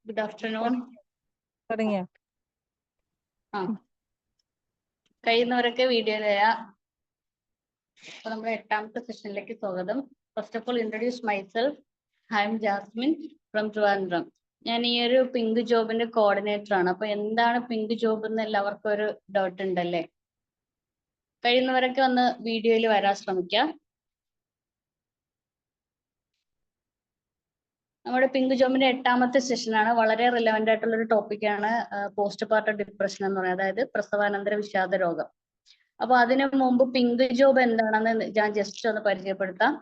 Good afternoon. തുടങ്ങിയോ? കഴിയുന്നവരൊക്കെ video ചെയ്യാം. അപ്പൊ നമ്മുടെ 8ാമത്തെ സെഷനിലേക്ക് സ്വാഗതം. First of all introduce myself. I'm Jasmin from Trivandrum. ഞാൻ ഈ ഒരു പിങ്ക് ജോബിന്റെ കോർഡിനേറ്റർ ആണ്. അപ്പൊ എന്താണ് പിങ്ക് ജോബ് എന്ന് എല്ലാവർക്കും ഒരു ഡൗട്ട് ഉണ്ടല്ലേ? കഴിയുന്നവരൊക്കെ ഒന്ന് വീഡിയോയിൽ വരാൻ ശ്രമിക്കാം. നമ്മുടെ പിങ്ക് ജോബിന്റെ 8ാമത്തെ സെഷനാണ്. വളരെ റിലവന്റ് ആയിട്ടുള്ള ഒരു ടോപ്പിക്കാണ് പോസ്റ്റ് പാർട്ടം ഡിപ്രഷൻ എന്ന് പറയുന്നത്, അതായത് പ്രസവാനന്തര വിഷാദ രോഗം. അപ്പൊ അതിനു മുമ്പ് പിങ്ക് ജോബ് എന്താണെന്ന് ഞാൻ ജസ്റ്റ് ഒന്ന് പരിചയപ്പെടുത്താം.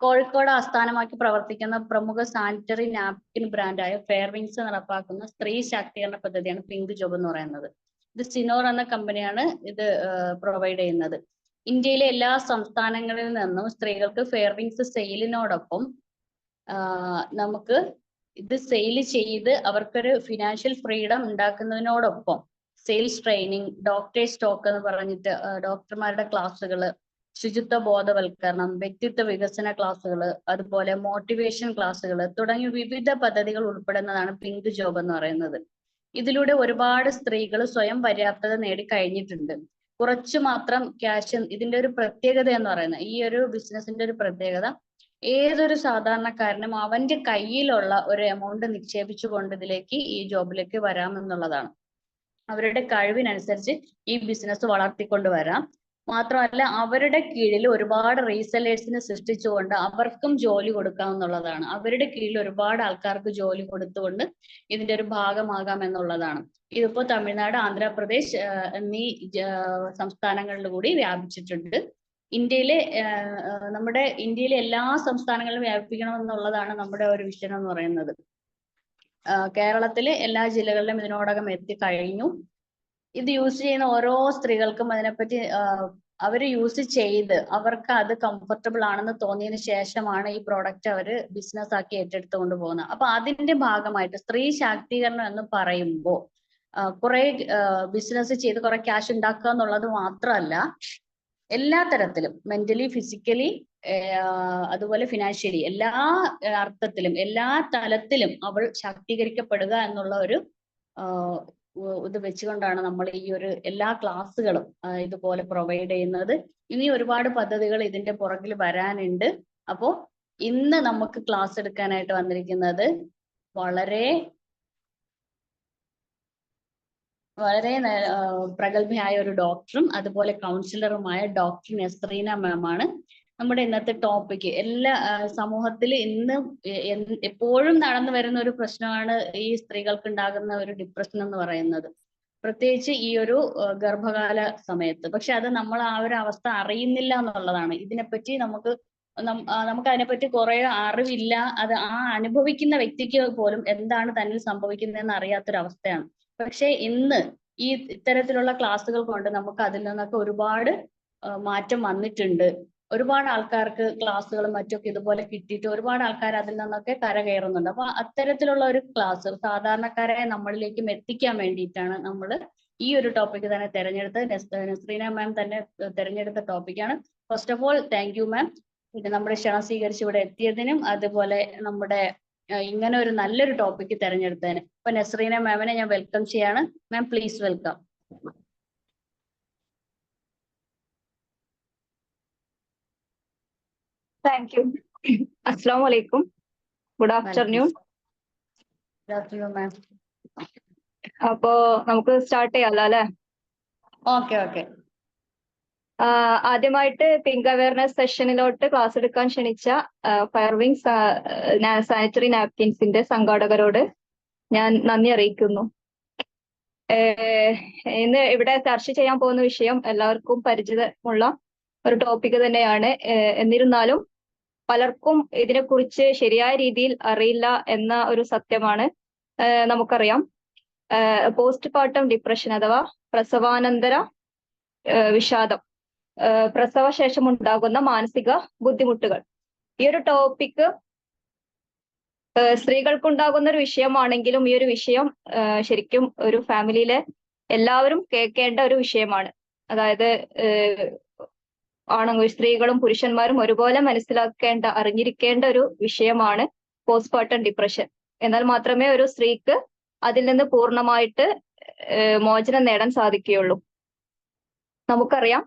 കോഴിക്കോട് ആസ്ഥാനമാക്കി പ്രവർത്തിക്കുന്ന പ്രമുഖ സാനിറ്ററി നാപ്കിൻ ബ്രാൻഡായ ഫെയർവിങ്സ് നടപ്പാക്കുന്ന സ്ത്രീ ശാക്തീകരണ പദ്ധതിയാണ് പിങ്ക് ജോബ് എന്ന് പറയുന്നത്. ഇത് സിനോർ എന്ന കമ്പനിയാണ് ഇത് പ്രൊവൈഡ് ചെയ്യുന്നത്. ഇന്ത്യയിലെ എല്ലാ സംസ്ഥാനങ്ങളിൽ നിന്നും സ്ത്രീകൾക്ക് ഫെയർവിങ്സ് സെയിലിനോടൊപ്പം നമുക്ക് ഇത് സെയിൽ ചെയ്ത് അവർക്കൊരു ഫിനാൻഷ്യൽ ഫ്രീഡം ഉണ്ടാക്കുന്നതിനോടൊപ്പം സെയിൽസ് ട്രെയിനിങ്, ഡോക്ടേഴ്സ് ടോക്ക് എന്ന് പറഞ്ഞിട്ട് ഡോക്ടർമാരുടെ ക്ലാസ്സുകൾ, ശുചിത്വ ബോധവൽക്കരണം, വ്യക്തിത്വ വികസന ക്ലാസ്സുകൾ, അതുപോലെ മോട്ടിവേഷൻ ക്ലാസ്സുകൾ തുടങ്ങിയ വിവിധ പദ്ധതികൾ ഉൾപ്പെടുന്നതാണ് പിങ്ക് ജോബ് എന്ന് പറയുന്നത്. ഇതിലൂടെ ഒരുപാട് സ്ത്രീകൾ സ്വയം പര്യാപ്തത നേടിക്കഴിഞ്ഞിട്ടുണ്ട്. കുറച്ചു മാത്രം ക്യാഷ്. ഇതിന്റെ ഒരു പ്രത്യേകത എന്ന് പറയുന്നത്, ഈ ഒരു ബിസിനസിന്റെ ഒരു പ്രത്യേകത, ഏതൊരു സാധാരണക്കാരനും അവന്റെ കയ്യിലുള്ള ഒരു എമൗണ്ട് നിക്ഷേപിച്ചുകൊണ്ട് ഇതിലേക്ക് ഈ ജോബിലേക്ക് വരാമെന്നുള്ളതാണ്. അവരുടെ കഴിവിനനുസരിച്ച് ഈ ബിസിനസ് വളർത്തിക്കൊണ്ട് വരാം. മാത്രമല്ല അവരുടെ കീഴിൽ ഒരുപാട് റീസെല്ലേഴ്സിനെ സൃഷ്ടിച്ചുകൊണ്ട് അവർക്കും ജോലി കൊടുക്കാമെന്നുള്ളതാണ്. അവരുടെ കീഴിൽ ഒരുപാട് ആൾക്കാർക്ക് ജോലി കൊടുത്തുകൊണ്ട് ഇതിന്റെ ഒരു ഭാഗമാകാം എന്നുള്ളതാണ്. ഇതിപ്പോ തമിഴ്നാട്, ആന്ധ്രാപ്രദേശ് എന്നീ സംസ്ഥാനങ്ങളിൽ കൂടി വ്യാപിച്ചിട്ടുണ്ട്. നമ്മുടെ ഇന്ത്യയിലെ എല്ലാ സംസ്ഥാനങ്ങളിലും വ്യാപിപ്പിക്കണം എന്നുള്ളതാണ് നമ്മുടെ ഒരു വിഷൻ എന്ന് പറയുന്നത്. കേരളത്തിലെ എല്ലാ ജില്ലകളിലും ഇതിനോടകം എത്തിക്കഴിഞ്ഞു. ഇത് യൂസ് ചെയ്യുന്ന ഓരോ സ്ത്രീകൾക്കും അതിനെപ്പറ്റി അവർ യൂസ് ചെയ്ത് അവർക്ക് അത് കംഫർട്ടബിൾ ആണെന്ന് തോന്നിയതിന് ശേഷമാണ് ഈ പ്രോഡക്റ്റ് അവർ ബിസിനസ് ആക്കി ഏറ്റെടുത്തുകൊണ്ട് പോകുന്നത്. അപ്പൊ അതിന്റെ ഭാഗമായിട്ട് സ്ത്രീ ശാക്തീകരണം എന്ന് പറയുമ്പോൾ കുറെ ബിസിനസ് ചെയ്ത് കുറെ ക്യാഷ് ഉണ്ടാക്കുക എന്നുള്ളത് മാത്രമല്ല, എല്ലാ തരത്തിലും മെന്റലി, ഫിസിക്കലി, അതുപോലെ ഫിനാൻഷ്യലി, എല്ലാ അർത്ഥത്തിലും എല്ലാ തലത്തിലും അവൾ ശാക്തീകരിക്കപ്പെടുക എന്നുള്ള ഒരു ഇത് വെച്ചുകൊണ്ടാണ് നമ്മൾ ഈ ഒരു എല്ലാ ക്ലാസ്സുകളും ഇതുപോലെ പ്രൊവൈഡ് ചെയ്യുന്നത്. ഇനി ഒരുപാട് പദ്ധതികൾ ഇതിന്റെ പുറകിൽ വരാനുണ്ട്. അപ്പോൾ ഇന്ന് നമുക്ക് ക്ലാസ് എടുക്കാനായിട്ട് വന്നിരിക്കുന്നത് വളരെ പ്രഗത്ഭയായ ഒരു ഡോക്ടറും അതുപോലെ കൗൺസിലറുമായ ഡോക്ടർ നസ്രീന മാം ആണ്. നമ്മുടെ ഇന്നത്തെ ടോപ്പിക്ക് എല്ലാ സമൂഹത്തിൽ ഇന്ന് എപ്പോഴും നടന്നു വരുന്ന ഒരു പ്രശ്നമാണ് ഈ സ്ത്രീകൾക്ക് ഉണ്ടാകുന്ന ഒരു ഡിപ്രഷൻ എന്ന് പറയുന്നത്, പ്രത്യേകിച്ച് ഈ ഒരു ഗർഭകാല സമയത്ത്. പക്ഷെ അത് നമ്മൾ ആ ഒരു അവസ്ഥ അറിയുന്നില്ല എന്നുള്ളതാണ്. ഇതിനെപ്പറ്റി നമുക്ക് അതിനെപ്പറ്റി കുറെ അറിവില്ല. അത് ആ അനുഭവിക്കുന്ന വ്യക്തിക്ക് പോലും എന്താണ് തന്നിൽ സംഭവിക്കുന്നതെന്ന് അറിയാത്തൊരവസ്ഥയാണ്. പക്ഷെ ഇന്ന് ഈ ഇത്തരത്തിലുള്ള ക്ലാസ്സുകൾ കൊണ്ട് നമുക്ക് അതിൽ നിന്നൊക്കെ ഒരുപാട് മാറ്റം വന്നിട്ടുണ്ട്. ഒരുപാട് ആൾക്കാർക്ക് ക്ലാസ്സുകളും മറ്റൊക്കെ ഇതുപോലെ കിട്ടിയിട്ട് ഒരുപാട് ആൾക്കാർ അതിൽ നിന്നൊക്കെ കരകയറുന്നുണ്ട്. അപ്പൊ അത്തരത്തിലുള്ള ഒരു ക്ലാസ് സാധാരണക്കാരെ നമ്മളിലേക്കും എത്തിക്കാൻ വേണ്ടിയിട്ടാണ് നമ്മൾ ഈ ഒരു ടോപ്പിക്ക് തന്നെ തെരഞ്ഞെടുത്തത്. നസ്രീന മാം തന്നെ തെരഞ്ഞെടുത്ത ടോപ്പിക്കാണ്. First of all thank you ma'am, പിന്നെ നമ്മുടെ ക്ഷണം സ്വീകരിച്ച് ഇവിടെ എത്തിയതിനും അതുപോലെ നമ്മുടെ ഇങ്ങനെ ഒരു നല്ലൊരു ടോപ്പിക്ക് തെരഞ്ഞെടുത്തതിന്. അപ്പൊ നസ്രീന മാമിനെ ഞാൻ വെൽക്കം ചെയ്യാണ്. Ma'am please welcome. Thank you. അസ്സലാമു അലൈക്കും. Good afternoon. ഗുഡ് ആഫ്റ്റർനൂൺ മാം. അപ്പോ നമുക്ക് സ്റ്റാർട്ട് ചെയ്യാലോ അല്ലെ? Okay okay. ആദ്യമായിട്ട് പിങ്ക് അവയർനെസ് സെഷനിലോട്ട് ക്ലാസ് എടുക്കാൻ ക്ഷണിച്ച ഫെയർവിങ്സ് സാനിറ്ററി നാപ്കിൻസിന്റെ സംഘാടകരോട് ഞാൻ നന്ദി അറിയിക്കുന്നു. ഇന്ന് ഇവിടെ ചർച്ച ചെയ്യാൻ പോകുന്ന വിഷയം എല്ലാവർക്കും പരിചിതമുള്ള ഒരു ടോപ്പിക് തന്നെയാണ്. എന്നിരുന്നാലും പലർക്കും ഇതിനെക്കുറിച്ച് ശരിയായ രീതിയിൽ അറിയില്ല എന്ന ഒരു സത്യമാണ് നമുക്കറിയാം. പോസ്റ്റ് പാർട്ടം ഡിപ്രഷൻ അഥവാ പ്രസവാനന്തര വിഷാദം, പ്രസവശേഷം ഉണ്ടാകുന്ന മാനസിക ബുദ്ധിമുട്ടുകൾ. ഈ ഒരു ടോപ്പിക് സ്ത്രീകൾക്കുണ്ടാകുന്ന ഒരു വിഷയമാണെങ്കിലും ഈ ഒരു വിഷയം ശരിക്കും ഒരു ഫാമിലിയിലെ എല്ലാവരും കേൾക്കേണ്ട ഒരു വിഷയമാണ്. അതായത് സ്ത്രീകളും പുരുഷന്മാരും ഒരുപോലെ മനസ്സിലാക്കേണ്ട, അറിഞ്ഞിരിക്കേണ്ട ഒരു വിഷയമാണ് പോസ്റ്റ്മോർട്ടം ഡിപ്രഷൻ. എന്നാൽ മാത്രമേ ഒരു സ്ത്രീക്ക് അതിൽ നിന്ന് പൂർണ്ണമായിട്ട് മോചനം നേടാൻ സാധിക്കുകയുള്ളൂ. നമുക്കറിയാം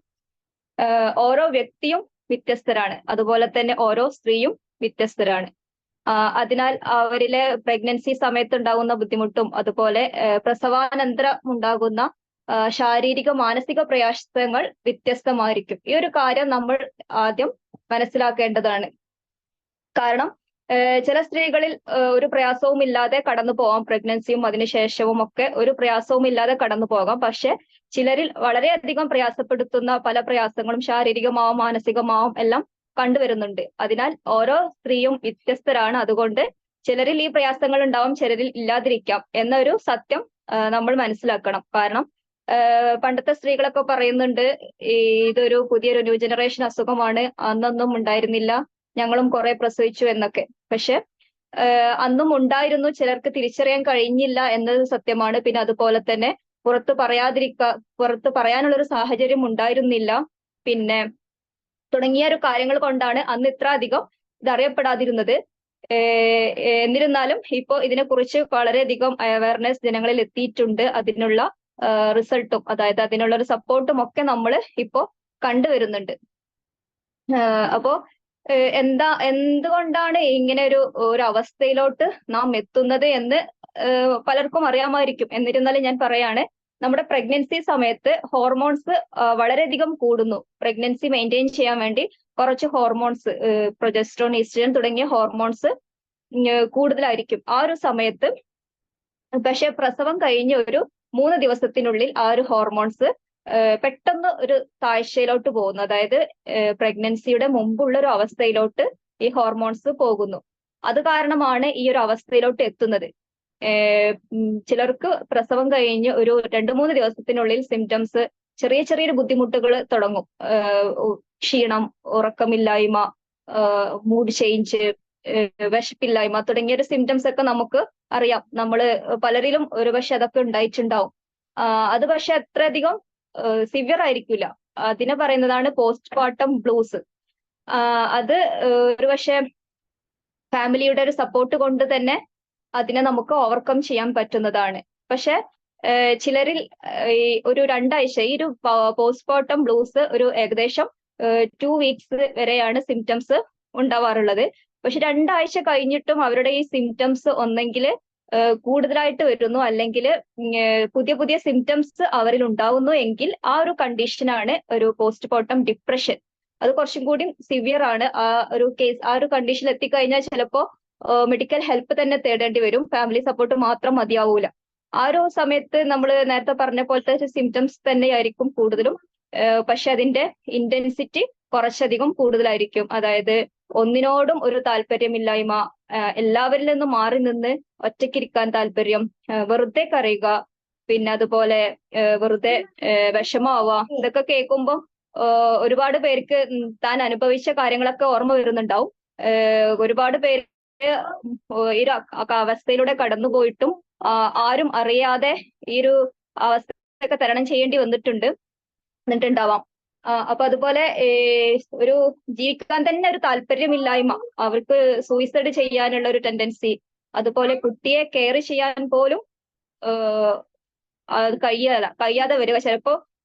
ഓരോ വ്യക്തിയും വ്യത്യസ്തരാണ്, അതുപോലെ തന്നെ ഓരോ സ്ത്രീയും വ്യത്യസ്തരാണ്. അതിനാൽ അവരിലെ പ്രഗ്നൻസി സമയത്ത് ഉണ്ടാകുന്ന ബുദ്ധിമുട്ടും അതുപോലെ പ്രസവാനന്തരം ഉണ്ടാകുന്ന ശാരീരിക മാനസിക പ്രയാസങ്ങൾ വ്യത്യസ്തമായിരിക്കും. ഈ ഒരു കാര്യം നമ്മൾ ആദ്യം മനസ്സിലാക്കേണ്ടതാണ്. കാരണം ചില സ്ത്രീകളിൽ ഒരു പ്രയാസവും ഇല്ലാതെ കടന്നു പോകാം, പ്രഗ്നൻസിയും അതിനുശേഷവും ഒക്കെ ഒരു പ്രയാസവും ഇല്ലാതെ കടന്നു പോകാം. പക്ഷെ ചിലരിൽ വളരെയധികം പ്രയാസപ്പെടുത്തുന്ന പല പ്രയാസങ്ങളും ശാരീരികമാവും മാനസികമാവും എല്ലാം കണ്ടുവരുന്നുണ്ട്. അതിനാൽ ഓരോ സ്ത്രീയും വ്യത്യസ്തരാണ്. അതുകൊണ്ട് ചിലരിൽ ഈ പ്രയാസങ്ങൾ ഉണ്ടാവും, ചിലരിൽ ഇല്ലാതിരിക്കാം എന്നൊരു സത്യം നമ്മൾ മനസ്സിലാക്കണം. കാരണം പണ്ടത്തെ സ്ത്രീകളൊക്കെ പറയുന്നുണ്ട് ഇതൊരു പുതിയൊരു ന്യൂ ജനറേഷൻ അസുഖമാണ്, അന്നൊന്നും ഉണ്ടായിരുന്നില്ല, ഞങ്ങളും കുറെ പ്രസവിച്ചു എന്നൊക്കെ. പക്ഷെ അന്നും ഉണ്ടായിരുന്നു, ചിലർക്ക് തിരിച്ചറിയാൻ കഴിഞ്ഞില്ല എന്നത് സത്യമാണ്. പിന്നെ അതുപോലെ തന്നെ പുറത്ത് പറയാനുള്ള ഒരു സാഹചര്യം ഉണ്ടായിരുന്നില്ല. പിന്നെ തുടങ്ങിയ ഒരു കാര്യങ്ങൾ കൊണ്ടാണ് അന്ന് ഇത്ര അധികം ഇതറിയപ്പെടാതിരുന്നത്. എന്നിരുന്നാലും ഇപ്പോ ഇതിനെക്കുറിച്ച് വളരെയധികം അവയർനെസ് ജനങ്ങളിൽ എത്തിയിട്ടുണ്ട്. അതിനുള്ള റിസൾട്ടും അതായത് അതിനുള്ള ഒരു സപ്പോർട്ടും ഒക്കെ നമ്മൾ ഇപ്പോ കണ്ടുവരുന്നുണ്ട്. അപ്പോ എന്തുകൊണ്ടാണ് ഇങ്ങനെ ഒരു അവസ്ഥയിലോട്ട് നാം എത്തുന്നത് എന്ന് പലർക്കും അറിയാമായിരിക്കും. എന്നിരുന്നാലും ഞാൻ പറയാണ്, നമ്മുടെ പ്രഗ്നൻസി സമയത്ത് ഹോർമോൺസ് വളരെയധികം കൂടുന്നു. പ്രഗ്നൻസി മെയിൻറ്റെയിൻ ചെയ്യാൻ വേണ്ടി കുറച്ച് ഹോർമോൺസ്, പ്രൊജസ്ട്രോൺ, ഈസ്ട്രജൻ തുടങ്ങിയ ഹോർമോൺസ് കൂടുതലായിരിക്കും ആ ഒരു സമയത്ത്. പക്ഷെ പ്രസവം കഴിഞ്ഞ് ഒരു 3 ദിവസത്തിനുള്ളിൽ ആ ഒരു ഹോർമോൺസ് പെട്ടെന്ന് ഒരു താഴ്ചയിലോട്ട് പോകുന്നു. അതായത് പ്രഗ്നൻസിയുടെ മുമ്പുള്ള ഒരു അവസ്ഥയിലോട്ട് ഈ ഹോർമോൺസ് പോകുന്നു. അത് കാരണമാണ് ഈ ഒരു അവസ്ഥയിലോട്ട് എത്തുന്നത്. ചിലർക്ക് പ്രസവം കഴിഞ്ഞ് ഒരു 2-3 ദിവസത്തിനുള്ളിൽ സിംറ്റംസ്, ചെറിയൊരു ബുദ്ധിമുട്ടുകൾ തുടങ്ങും. ക്ഷീണം, ഉറക്കമില്ലായ്മ, മൂഡ് ചേഞ്ച്, വിശപ്പില്ലായ്മ തുടങ്ങിയ ഒരു സിംറ്റംസ് ഒക്കെ നമുക്ക് അറിയാം. നമ്മള് പലരിലും ഒരുപക്ഷെ അതൊക്കെ ഉണ്ടായിട്ടുണ്ടാവും. അത് പക്ഷെ അത്രയധികം സിവിയർ ആയിരിക്കില്ല. അതിനെ പറയുന്നതാണ് പോസ്റ്റ്പാർട്ടം ബ്ലൂസ്. അത് ഒരുപക്ഷെ ഫാമിലിയുടെ ഒരു സപ്പോർട്ട് കൊണ്ട് തന്നെ അതിനെ നമുക്ക് ഓവർകം ചെയ്യാൻ പറ്റുന്നതാണ്. പക്ഷെ ചിലരിൽ ഈ ഒരു 2 ആഴ്ച, ഈ ഒരു പോസ്റ്റ്പാർട്ടം ബ്ലൂസ് ഒരു ഏകദേശം 2 വീക്സ് വരെയാണ് സിംറ്റംസ് ഉണ്ടാവാറുള്ളത്. പക്ഷെ 2 ആഴ്ച കഴിഞ്ഞിട്ടും അവരുടെ ഈ സിംറ്റംസ് ഒന്നെങ്കിൽ കൂടുതലായിട്ട് വരുന്നു, അല്ലെങ്കിൽ പുതിയ സിംറ്റംസ് അവരിൽ ഉണ്ടാവുന്നു എങ്കിൽ ആ ഒരു കണ്ടീഷനാണ് ഒരു പോസ്റ്റ്പാർട്ടം ഡിപ്രഷൻ. അത് കുറച്ചും കൂടി സിവിയർ ആണ്. ആ ഒരു കണ്ടീഷൻ എത്തിക്കഴിഞ്ഞാൽ ചിലപ്പോ മെഡിക്കൽ ഹെൽപ്പ് തന്നെ തേടേണ്ടി വരും. ഫാമിലി സപ്പോർട്ട് മാത്രം മതിയാവൂല. ആ ഒരു സമയത്ത് നമ്മൾ നേരത്തെ പറഞ്ഞ പോലത്തെ സിംറ്റംസ് തന്നെയായിരിക്കും കൂടുതലും. പക്ഷെ അതിന്റെ ഇന്റൻസിറ്റി കുറച്ചധികം കൂടുതലായിരിക്കും. അതായത് ഒന്നിനോടും ഒരു താല്പര്യമില്ലായ്മ, എല്ലാവരിൽ നിന്നും മാറി നിന്ന് ഒറ്റയ്ക്കിരിക്കാൻ താല്പര്യം, വെറുതെ കരയുക, പിന്നെ അതുപോലെ വെറുതെ വിഷമാവുക. ഇതൊക്കെ കേൾക്കുമ്പോൾ ഒരുപാട് പേർക്ക് താൻ അനുഭവിച്ച കാര്യങ്ങളൊക്കെ ഓർമ്മ വരുന്നുണ്ടാവും. ഒരുപാട് പേര് ഈ ഒരു അവസ്ഥയിലൂടെ കടന്നുപോയിട്ടും ആരും അറിയാതെ ഈ ഒരു അവസ്ഥയൊക്കെ തരണം ചെയ്യേണ്ടി വന്നിട്ടുണ്ടാവാം. അപ്പൊ അതുപോലെ ഒരു ജീവിക്കാൻ തന്നെ ഒരു താല്പര്യമില്ലായ്മ, അവർക്ക് സൂയിസൈഡ് ചെയ്യാനുള്ള ഒരു ടെൻഡൻസി, അതുപോലെ കുട്ടിയെ കെയർ ചെയ്യാൻ പോലും കഴിയാതെ വരിക.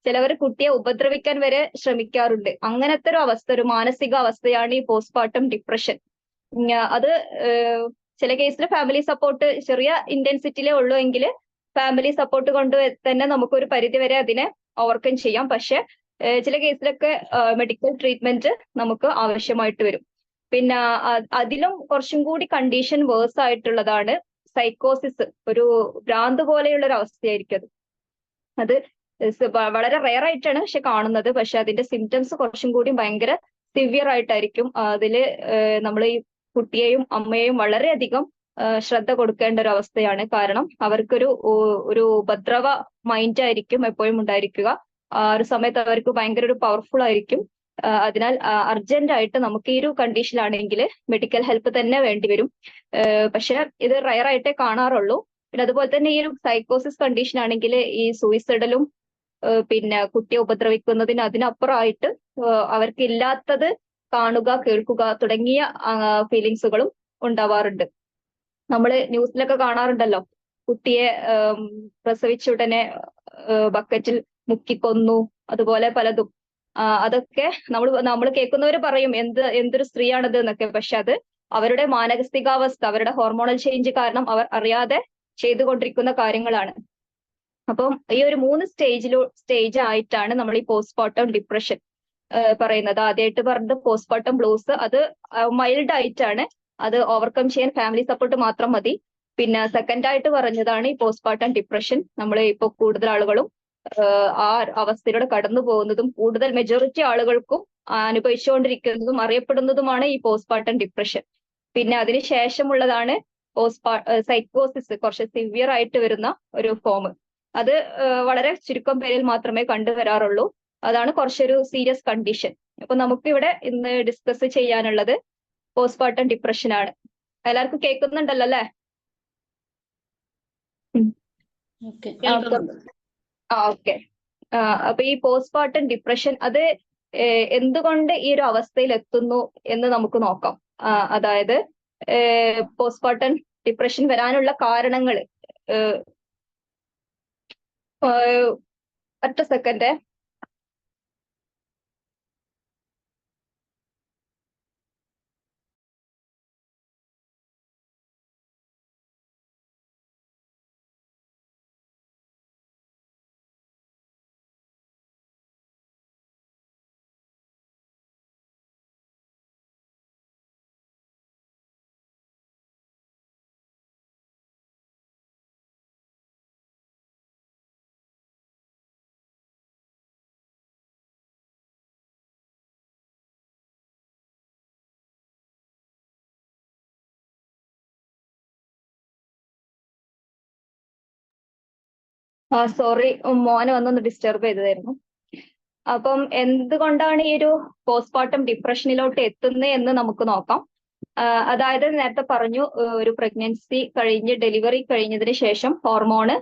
ചിലവർ കുട്ടിയെ ഉപദ്രവിക്കാൻ വരെ ശ്രമിക്കാറുണ്ട്. അങ്ങനത്തെ ഒരു അവസ്ഥ, ഒരു മാനസിക അവസ്ഥയാണ് ഈ പോസ്റ്റ്പാർട്ടം ഡിപ്രഷൻ. അത് ചില കേസിൽ ഫാമിലി സപ്പോർട്ട് ചെറിയ ഇന്റൻസിറ്റിയിലേ ഉള്ളൂ എങ്കിൽ ഫാമിലി സപ്പോർട്ട് കൊണ്ട് തന്നെ നമുക്കൊരു പരിധി വരെ അതിനെ ഓവർകം ചെയ്യാം. പക്ഷെ ചില കേസിലൊക്കെ മെഡിക്കൽ ട്രീറ്റ്മെന്റ് നമുക്ക് ആവശ്യമായിട്ട് വരും. പിന്നെ അതിലും കുറച്ചും കൂടി കണ്ടീഷൻ വേഴ്സ് ആയിട്ടുള്ളതാണ് സൈക്കോസിസ്. ഒരു ഭ്രാന്ത് പോലെയുള്ള ഒരു അവസ്ഥയായിരിക്കും അത്. വളരെ റെയർ ആയിട്ടാണ് പക്ഷെ കാണുന്നത്. പക്ഷെ അതിന്റെ സിംറ്റംസ് കുറച്ചും കൂടി ഭയങ്കര സിവിയർ ആയിട്ടായിരിക്കും. അതില് നമ്മൾ ഈ കുട്ടിയെയും അമ്മയെയും വളരെയധികം ശ്രദ്ധ കൊടുക്കേണ്ട ഒരു അവസ്ഥയാണ്. കാരണം അവർക്കൊരു ഉപദ്രവ മൈൻഡ് ആയിരിക്കും എപ്പോഴും ഉണ്ടായിരിക്കുക. ആ ഒരു സമയത്ത് അവർക്ക് ഭയങ്കര ഒരു പവർഫുൾ ആയിരിക്കും. അതിനാൽ അർജന്റ് ആയിട്ട് നമുക്ക് ഈ ഒരു കണ്ടീഷനിലാണെങ്കിൽ മെഡിക്കൽ ഹെൽപ്പ് തന്നെ വേണ്ടിവരും. പക്ഷെ ഇത് റയർ ആയിട്ടേ കാണാറുള്ളൂ. പിന്നെ അതുപോലെ തന്നെ ഈ ഒരു സൈക്കോസിസ് കണ്ടീഷൻ ആണെങ്കിൽ ഈ സൂയിസൈഡലും പിന്നെ കുട്ടിയെ ഉപദ്രവിക്കുന്നതിന് അതിനപ്പുറമായിട്ട് അവർക്ക് ഇല്ലാത്തത് കാണുക, കേൾക്കുക തുടങ്ങിയ ഫീലിങ്സുകളും ഉണ്ടാവാറുണ്ട്. നമ്മൾ ന്യൂസിലൊക്കെ കാണാറുണ്ടല്ലോ, കുട്ടിയെ പ്രസവിച്ച ഉടനെ ബക്കറ്റിൽ മുക്കിക്കൊന്നു, അതുപോലെ പലതും. അതൊക്കെ നമ്മൾ കേൾക്കുന്നവർ പറയും എന്തൊരു സ്ത്രീയാണിത് എന്നൊക്കെ. പക്ഷെ അത് അവരുടെ മാനസികാവസ്ഥ, അവരുടെ ഹോർമോണൽ ചേഞ്ച് കാരണം അവർ അറിയാതെ ചെയ്തുകൊണ്ടിരിക്കുന്ന കാര്യങ്ങളാണ്. അപ്പം ഈ ഒരു 3 സ്റ്റേജ് ആയിട്ടാണ് നമ്മൾ ഈ പോസ്റ്റ്മോർട്ടം ഡിപ്രഷൻ പറയുന്നത്. ആദ്യമായിട്ട് പറഞ്ഞത് പോസ്റ്റ്മോർട്ടം ബ്ലൂസ്, അത് മൈൽഡ് ആയിട്ടാണ്, അത് ഓവർകം ചെയ്യാൻ ഫാമിലി സപ്പോർട്ട് മാത്രം മതി. പിന്നെ സെക്കൻഡ് ആയിട്ട് പറഞ്ഞതാണ് ഈ പോസ്റ്റ്മോർട്ടം ഡിപ്രഷൻ. നമ്മൾ ഇപ്പോൾ കൂടുതൽ ആളുകളും ആ അവസ്ഥയിലൂടെ കടന്നു പോകുന്നതും കൂടുതൽ മെജോറിറ്റി ആളുകൾക്കും അനുഭവിച്ചുകൊണ്ടിരിക്കുന്നതും അറിയപ്പെടുന്നതുമാണ് ഈ പോസ്റ്റ്മോർട്ടം ഡിപ്രഷൻ. പിന്നെ അതിന് ശേഷമുള്ളതാണ് സൈക്കോസിസ്, കുറച്ച് സിവിയർ ആയിട്ട് വരുന്ന ഒരു ഫോം. അത് വളരെ ചുരുക്കം പേരിൽ മാത്രമേ കണ്ടുവരാറുള്ളൂ. അതാണ് കുറച്ചൊരു സീരിയസ് കണ്ടീഷൻ. അപ്പൊ നമുക്കിവിടെ ഇന്ന് ഡിസ്കസ് ചെയ്യാനുള്ളത് പോസ്റ്റ്മോർട്ടം ഡിപ്രഷൻ ആണ്. എല്ലാവർക്കും കേൾക്കുന്നുണ്ടല്ലോ അല്ലെ? ഓക്കെ. അപ്പൊ ഈ പോസ്റ്റ്മോർട്ടം ഡിപ്രഷൻ അത് എന്തുകൊണ്ട് ഈ ഒരു അവസ്ഥയിൽ എത്തുന്നു എന്ന് നമുക്ക് നോക്കാം. അതായത് പോസ്റ്റ്മോർട്ടം ഡിപ്രഷൻ വരാനുള്ള കാരണങ്ങൾ. ഒറ്റ സെക്കൻഡ്. സോറി, മോനെ വന്നൊന്ന് ഡിസ്റ്റർബ് ചെയ്തതായിരുന്നു. അപ്പം എന്തുകൊണ്ടാണ് ഈ ഒരു പോസ്റ്റ്മോർട്ടം ഡിപ്രഷനിലോട്ട് എത്തുന്നത് എന്ന് നമുക്ക് നോക്കാം. അതായത് നേരത്തെ പറഞ്ഞു, ഒരു പ്രഗ്നൻസി കഴിഞ്ഞ് ഡെലിവറി കഴിഞ്ഞതിന് ശേഷം ഹോർമോണ്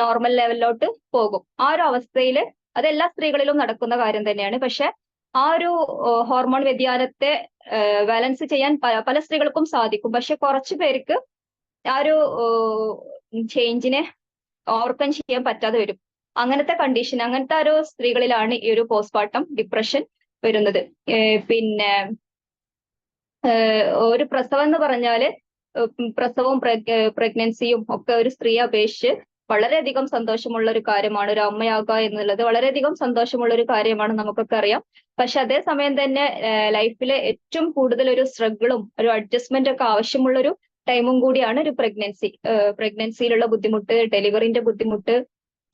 നോർമൽ ലെവലിലോട്ട് പോകും. ആ ഒരു അവസ്ഥയിൽ അത് എല്ലാ സ്ത്രീകളിലും നടക്കുന്ന കാര്യം തന്നെയാണ്. പക്ഷെ ആ ഒരു ഹോർമോൺ വ്യതിയാനത്തെ ബാലൻസ് ചെയ്യാൻ പല സ്ത്രീകൾക്കും സാധിക്കും. പക്ഷെ കുറച്ചു പേർക്ക് ആ ഒരു ചേഞ്ചിനെ ഓവർകം ചെയ്യാൻ പറ്റാതെ വരും. അങ്ങനത്തെ കണ്ടീഷൻ, അങ്ങനത്തെ ഒരു സ്ത്രീകളിലാണ് ഈ ഒരു പോസ്റ്റ്മോർട്ടം ഡിപ്രഷൻ വരുന്നത്. പിന്നെ ഒരു പ്രസവം എന്ന് പറഞ്ഞാല് പ്രസവവും പ്രഗ്നൻസിയും ഒക്കെ ഒരു സ്ത്രീയെ അപേക്ഷിച്ച് വളരെയധികം സന്തോഷമുള്ള ഒരു കാര്യമാണ്. ഒരു അമ്മയാകുക എന്നുള്ളത് വളരെയധികം സന്തോഷമുള്ള ഒരു കാര്യമാണ്, നമുക്കൊക്കെ അറിയാം. പക്ഷെ അതേസമയം തന്നെ ലൈഫിലെ ഏറ്റവും കൂടുതൽ ഒരു സ്ട്രഗിളും ഒരു അഡ്ജസ്റ്റ്മെന്റ് ഒക്കെ ആവശ്യമുള്ളൊരു ടൈമും കൂടിയാണ് ഒരു പ്രഗ്നൻസി. പ്രഗ്നൻസിയിലുള്ള ബുദ്ധിമുട്ട്, ഡെലിവറിന്റെ ബുദ്ധിമുട്ട്,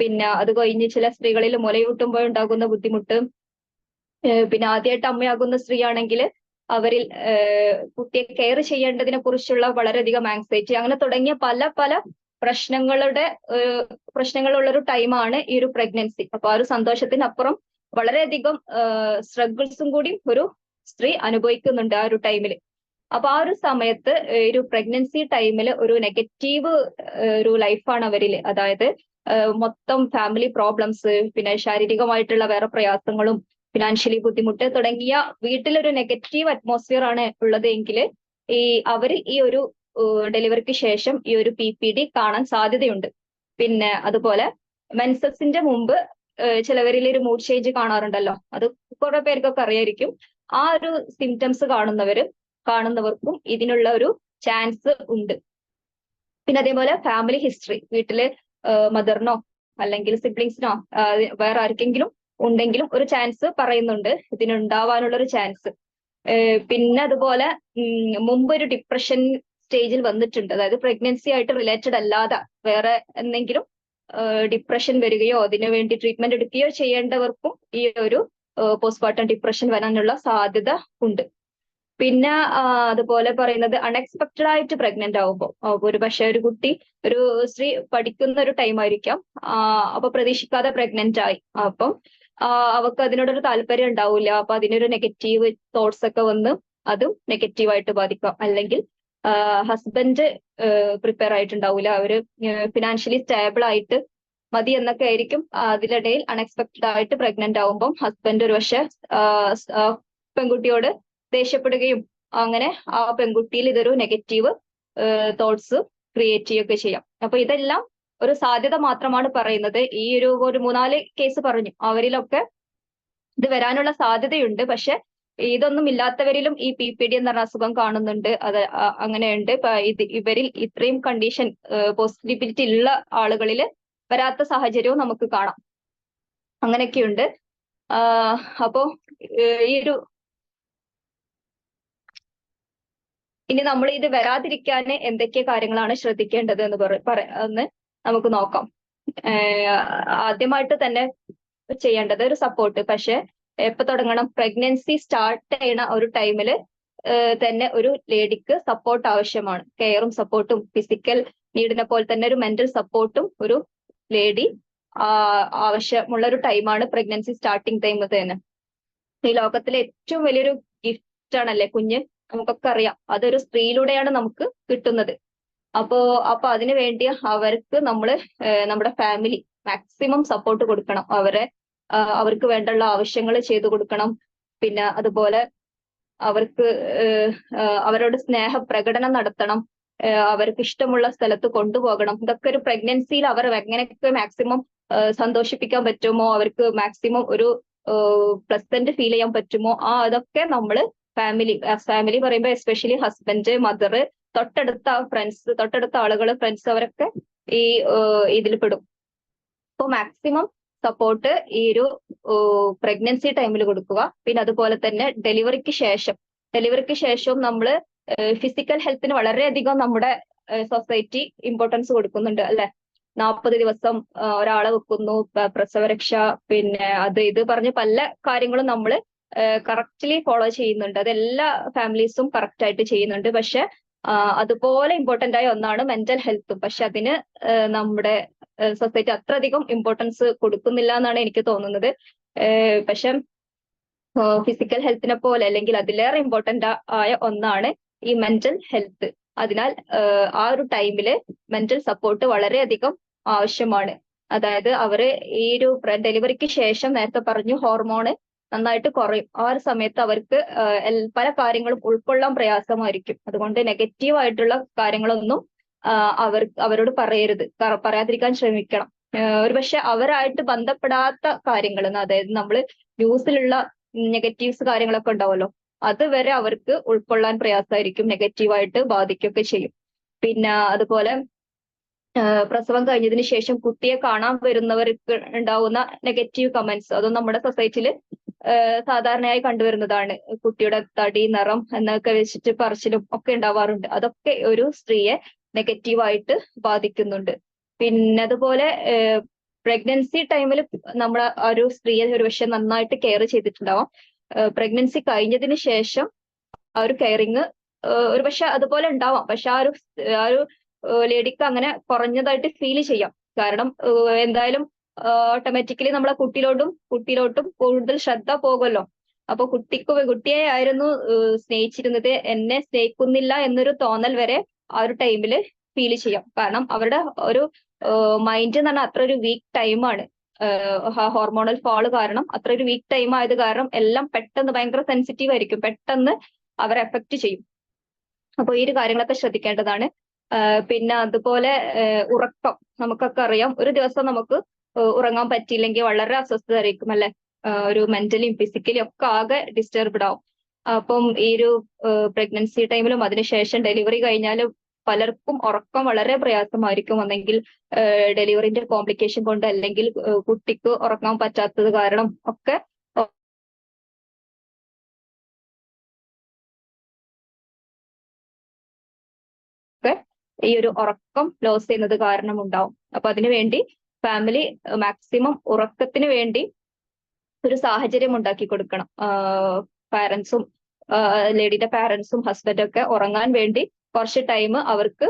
പിന്നെ അത് കഴിഞ്ഞ് ചില സ്ത്രീകളിൽ മുലയൂട്ടുമ്പോൾ ഉണ്ടാകുന്ന ബുദ്ധിമുട്ട്, പിന്നെ ആദ്യമായിട്ട് അമ്മയാകുന്ന സ്ത്രീ ആണെങ്കിൽ അവരിൽ കുട്ടിയെ കെയർ ചെയ്യേണ്ടതിനെ കുറിച്ചുള്ള വളരെയധികം ആങ്സൈറ്റി, അങ്ങനെ തുടങ്ങിയ പല പല പ്രശ്നങ്ങളുള്ള ഒരു ടൈമാണ് ഈ ഒരു പ്രഗ്നൻസി. അപ്പൊ ആ ഒരു സന്തോഷത്തിനപ്പുറം വളരെയധികം സ്ട്രഗിൾസും കൂടി ഒരു സ്ത്രീ അനുഭവിക്കുന്നുണ്ട് ആ ഒരു ടൈമിൽ. അപ്പൊ ആ ഒരു സമയത്ത് ഒരു പ്രഗ്നൻസി ടൈമിൽ ഒരു നെഗറ്റീവ് ഒരു ലൈഫാണ് അവരിൽ. അതായത് മൊത്തം ഫാമിലി പ്രോബ്ലംസ്, പിന്നെ ശാരീരികമായിട്ടുള്ള വേറെ പ്രയാസങ്ങളും, ഫിനാൻഷ്യലി ബുദ്ധിമുട്ട് തുടങ്ങിയ വീട്ടിലൊരു നെഗറ്റീവ് അറ്റ്മോസ്ഫിയർ ആണ് ഉള്ളത് എങ്കിൽ അവർ ഈ ഒരു ഡെലിവറിക്ക് ശേഷം ഈ ഒരു PPD കാണാൻ സാധ്യതയുണ്ട്. പിന്നെ അതുപോലെ മെൻസസിന്റെ മുമ്പ് ചിലവരിൽ ഒരു മൂഡ് ചേഞ്ച് കാണാറുണ്ടല്ലോ, അത് കുറെ പേർക്കൊക്കെ അറിയായിരിക്കും. ആ ഒരു സിംറ്റംസ് കാണുന്നവർക്കും ഇതിനുള്ള ഒരു ചാൻസ് ഉണ്ട്. പിന്നെ അതേപോലെ ഫാമിലി ഹിസ്റ്ററി, വീട്ടില് മദറിനോ അല്ലെങ്കിൽ സിബ്ലിങ്സിനോ വേറെ ആർക്കെങ്കിലും ഉണ്ടെങ്കിലും ഒരു ചാൻസ് പറയുന്നുണ്ട്, ഇതിനുണ്ടാവാനുള്ള ഒരു ചാൻസ്. പിന്നെ അതുപോലെ മുമ്പ് ഒരു ഡിപ്രഷൻ സ്റ്റേജിൽ വന്നിട്ടുണ്ട്, അതായത് പ്രഗ്നൻസി ആയിട്ട് റിലേറ്റഡ് അല്ലാതെ വേറെ എന്തെങ്കിലും ഡിപ്രഷൻ വരികയോ അതിനു വേണ്ടി ട്രീറ്റ്മെന്റ് എടുക്കുകയോ ചെയ്യേണ്ടവർക്കും ഈ ഒരു പോസ്റ്റ്മോർട്ടം ഡിപ്രഷൻ വരാനുള്ള സാധ്യത ഉണ്ട്. പിന്നെ അതുപോലെ പറയുന്നത് അൺഎക്സ്പെക്റ്റഡ് ആയിട്ട് പ്രഗ്നന്റ് ആവുമ്പോൾ, ഒരു പക്ഷെ ഒരു കുട്ടി, ഒരു സ്ത്രീ പഠിക്കുന്ന ഒരു ടൈം ആയിരിക്കാം, അപ്പൊ പ്രതീക്ഷിക്കാതെ പ്രഗ്നന്റ് ആയി. അപ്പം അവർക്ക് അതിനോടൊരു താല്പര്യം ഉണ്ടാവില്ല. അപ്പൊ അതിനൊരു നെഗറ്റീവ് തോട്ട്സ് ഒക്കെ വന്ന് അതും നെഗറ്റീവായിട്ട് ബാധിക്കാം. അല്ലെങ്കിൽ ഹസ്ബൻഡ് പ്രിപ്പയർ ആയിട്ടുണ്ടാവില്ല, അവര് ഫിനാൻഷ്യലി സ്റ്റേബിൾ ആയിട്ട് മതി എന്നൊക്കെ ആയിരിക്കും. അതിനിടയിൽ അൺഎക്സ്പെക്റ്റഡ് ആയിട്ട് പ്രഗ്നന്റ് ആവുമ്പം ഹസ്ബൻഡ് ഒരു പക്ഷെ പെൺകുട്ടിയോട് ദേഷ്യപ്പെടുകയും അങ്ങനെ ആ പെൺകുട്ടിയിൽ ഇതൊരു നെഗറ്റീവ് തോട്ട്സ് ക്രിയേറ്റ് ചെയ്യുകയൊക്കെ ചെയ്യാം. അപ്പൊ ഇതെല്ലാം ഒരു സാധ്യത മാത്രമാണ് പറയുന്നത്. ഈ ഒരു 3-4 കേസ് പറഞ്ഞു, അവരിലൊക്കെ ഇത് വരാനുള്ള സാധ്യതയുണ്ട്. പക്ഷെ ഇതൊന്നും ഇല്ലാത്തവരിലും ഈ PPD എന്ന് പറഞ്ഞ അസുഖം കാണുന്നുണ്ട്. അത് അങ്ങനെയുണ്ട്. ഇവരിൽ ഇത്രയും കണ്ടീഷൻ പോസിബിലിറ്റി ഉള്ള ആളുകളിൽ വരാത്ത സാഹചര്യവും നമുക്ക് കാണാം. അങ്ങനെയൊക്കെയുണ്ട്. അപ്പോ ഈ ഒരു ഇനി നമ്മൾ ഇത് വരാതിരിക്കാൻ എന്തൊക്കെ കാര്യങ്ങളാണ് ശ്രദ്ധിക്കേണ്ടത് എന്ന് നമുക്ക് നോക്കാം. ആദ്യമായിട്ട് തന്നെ ചെയ്യേണ്ടത് ഒരു സപ്പോർട്ട്. പക്ഷെ എപ്പോ തുടങ്ങണം? പ്രഗ്നൻസി സ്റ്റാർട്ട് ചെയ്യണ ഒരു ടൈമിൽ തന്നെ ഒരു ലേഡിക്ക് സപ്പോർട്ട് ആവശ്യമാണ്. കെയറും സപ്പോർട്ടും ഫിസിക്കൽ നീഡിനെ പോലെ തന്നെ ഒരു മെന്റൽ സപ്പോർട്ടും ഒരു ലേഡി ആവശ്യമുള്ള ഒരു ടൈമാണ് പ്രഗ്നൻസി സ്റ്റാർട്ടിങ് ടൈം തന്നെ. ഈ ലോകത്തിലെ ഏറ്റവും വലിയൊരു ഗിഫ്റ്റ് ആണല്ലേ കുഞ്ഞ്, നമുക്കൊക്കെ അറിയാം. അതൊരു സ്ത്രീയിലൂടെയാണ് നമുക്ക് കിട്ടുന്നത്. അപ്പോ അതിനു വേണ്ടി അവർക്ക് നമ്മുടെ ഫാമിലി മാക്സിമം സപ്പോർട്ട് കൊടുക്കണം. അവർക്ക് വേണ്ടുള്ള ആവശ്യങ്ങൾ ചെയ്തു കൊടുക്കണം. പിന്നെ അതുപോലെ അവർക്ക് അവരോട് സ്നേഹ പ്രകടനം നടത്തണം. അവർക്ക് ഇഷ്ടമുള്ള സ്ഥലത്ത് കൊണ്ടുപോകണം. ഇതൊക്കെ ഒരു പ്രഗ്നൻസിയിൽ അവർ എങ്ങനെയൊക്കെ മാക്സിമം സന്തോഷിപ്പിക്കാൻ പറ്റുമോ, അവർക്ക് മാക്സിമം ഒരു പ്ലസന്റ് ഫീൽ ചെയ്യാൻ പറ്റുമോ, അതൊക്കെ നമ്മള് ഫാമിലി പറയുമ്പോൾ എസ്പെഷ്യലി ഹസ്ബൻഡ്, മദർ, തൊട്ടടുത്ത ഫ്രണ്ട്സ്, തൊട്ടടുത്ത ആളുകൾ, ഫ്രണ്ട്സ്, അവരൊക്കെ ഈ ഇതിൽ പെടും. അപ്പൊ മാക്സിമം സപ്പോർട്ട് ഈ ഒരു പ്രഗ്നൻസി ടൈമിൽ കൊടുക്കുക. പിന്നെ അതുപോലെ തന്നെ ഡെലിവറിക്ക് ശേഷവും നമ്മൾ ഫിസിക്കൽ ഹെൽത്തിന് വളരെയധികം നമ്മുടെ സൊസൈറ്റി ഇമ്പോർട്ടൻസ് കൊടുക്കുന്നുണ്ട് അല്ലെ. 40 ദിവസം ഒരാളെ വെക്കുന്നു, പ്രസവരക്ഷ, പിന്നെ ഇത് പറഞ്ഞ് പല കാര്യങ്ങളും നമ്മൾ കറക്റ്റ്ലി ഫോളോ ചെയ്യുന്നുണ്ട്. അത് എല്ലാ ഫാമിലീസും കറക്റ്റ് ആയിട്ട് ചെയ്യുന്നുണ്ട്. പക്ഷെ അതുപോലെ ഇമ്പോർട്ടന്റ് ആയ ഒന്നാണ് മെന്റൽ ഹെൽത്തും. പക്ഷെ അതിന് നമ്മുടെ സൊസൈറ്റി അത്രയധികം ഇമ്പോർട്ടൻസ് കൊടുക്കുന്നില്ല എന്നാണ് എനിക്ക് തോന്നുന്നത്. പക്ഷെ ഫിസിക്കൽ ഹെൽത്തിനെ പോലെ അല്ലെങ്കിൽ അതിലേറെ ഇമ്പോർട്ടന്റ് ആയ ഒന്നാണ് ഈ മെന്റൽ ഹെൽത്ത്. അതിനാൽ ആ ഒരു ടൈമില് മെന്റൽ സപ്പോർട്ട് വളരെയധികം ആവശ്യമാണ്. അതായത് ഈ ഒരു ഡെലിവറിക്ക് ശേഷം നേരത്തെ പറഞ്ഞു ഹോർമോണ് നന്നായിട്ട് കുറയും. ആ ഒരു സമയത്ത് അവർക്ക് പല കാര്യങ്ങളും ഉൾക്കൊള്ളാൻ പ്രയാസമായിരിക്കും. അതുകൊണ്ട് നെഗറ്റീവ് ആയിട്ടുള്ള കാര്യങ്ങളൊന്നും അവരോട് പറയാതിരിക്കാൻ ശ്രമിക്കണം. ഒരുപക്ഷെ അവരായിട്ട് ബന്ധപ്പെടാത്ത കാര്യങ്ങൾ, അതായത് നമ്മൾ ന്യൂസിലുള്ള നെഗറ്റീവ്സ് കാര്യങ്ങളൊക്കെ ഉണ്ടാവുമല്ലോ, അത് വരെ അവർക്ക് ഉൾക്കൊള്ളാൻ പ്രയാസമായിരിക്കും, നെഗറ്റീവായിട്ട് ബാധിക്കുകയൊക്കെ ചെയ്യും. പിന്നെ അതുപോലെ പ്രസവം കഴിഞ്ഞതിന് ശേഷം കുട്ടിയെ കാണാൻ വരുന്നവർക്ക് ഉണ്ടാവുന്ന നെഗറ്റീവ് കമന്റ്സ്, അതും നമ്മുടെ സൊസൈറ്റിയിൽ സാധാരണയായി കണ്ടുവരുന്നതാണ്. കുട്ടിയുടെ തടി, നിറം എന്നൊക്കെ വെച്ചിട്ട് പറച്ചിലും ഒക്കെ ഉണ്ടാവാറുണ്ട്. അതൊക്കെ ഒരു സ്ത്രീയെ നെഗറ്റീവായിട്ട് ബാധിക്കുന്നുണ്ട്. പിന്നെ അതുപോലെ പ്രഗ്നൻസി ടൈമിൽ നമ്മൾ ഒരു സ്ത്രീയെ ഒരുപക്ഷെ നന്നായിട്ട് കെയർ ചെയ്തിട്ടുണ്ടാവാം. പ്രഗ്നൻസി കഴിഞ്ഞതിന് ശേഷം ആ ഒരു കെയറിങ് ഒരുപക്ഷെ അതുപോലെ ഉണ്ടാവാം. പക്ഷെ ആ ഒരു ലേഡിക്ക് അങ്ങനെ കുറഞ്ഞതായിട്ട് ഫീൽ ചെയ്യാം. കാരണം എന്തായാലും ഓട്ടോമാറ്റിക്കലി നമ്മളെ കുട്ടിയിലോട്ടും കൂടുതൽ ശ്രദ്ധ പോകുമല്ലോ. അപ്പൊ കുട്ടിയെ ആയിരുന്നു സ്നേഹിച്ചിരുന്നത്, എന്നെ സ്നേഹിക്കുന്നില്ല എന്നൊരു തോന്നൽ വരെ ആ ഒരു ടൈമില് ഫീൽ ചെയ്യാം. കാരണം അവരുടെ ഒരു മൈൻഡ് എന്ന് പറഞ്ഞാൽ അത്ര ഒരു വീക്ക് ടൈമാണ്. ഹോർമോണൽ ഫാള് കാരണം അത്ര ഒരു വീക്ക് ടൈം ആയത് കാരണം എല്ലാം പെട്ടെന്ന് ഭയങ്കര സെൻസിറ്റീവ് ആയിരിക്കും, പെട്ടെന്ന് അവരെ എഫക്ട് ചെയ്യും. അപ്പൊ ഈ ഒരു കാര്യങ്ങളൊക്കെ ശ്രദ്ധിക്കേണ്ടതാണ്. പിന്നെ അതുപോലെ ഉറക്കം, നമുക്കൊക്കെ അറിയാം, ഒരു ദിവസം നമുക്ക് ഉറങ്ങാൻ പറ്റിയില്ലെങ്കിൽ വളരെ അസ്വസ്ഥതായിരിക്കും അല്ലെ. ഒരു മെന്റലിയും ഫിസിക്കലിയും ഒക്കെ ആകെ ഡിസ്റ്റർബ്ഡ് ആവും. അപ്പം ഈ ഒരു പ്രഗ്നൻസി ടൈമിലും അതിനുശേഷം ഡെലിവറി കഴിഞ്ഞാലും പലർക്കും ഉറക്കം വളരെ പ്രയാസമായിരിക്കും. ഒന്നെങ്കിൽ ഡെലിവറിന്റെ കോംപ്ലിക്കേഷൻ കൊണ്ട്, അല്ലെങ്കിൽ കുട്ടിക്ക് ഉറങ്ങാൻ പറ്റാത്തത് കാരണം ഒക്കെ ഈ ഒരു ഉറക്കം ലോസ് ചെയ്യുന്നത് കാരണം ഉണ്ടാവും. അപ്പൊ അതിനുവേണ്ടി ഫാമിലി മാക്സിമം ഉറക്കത്തിന് വേണ്ടി ഒരു സാഹചര്യം ഉണ്ടാക്കി കൊടുക്കണം. പാരന്റ്സും ലേഡിയുടെ പാരന്റ്സും ഹസ്ബൻഡും ഒക്കെ ഉറങ്ങാൻ വേണ്ടി കുറച്ച് ടൈം അവർക്ക്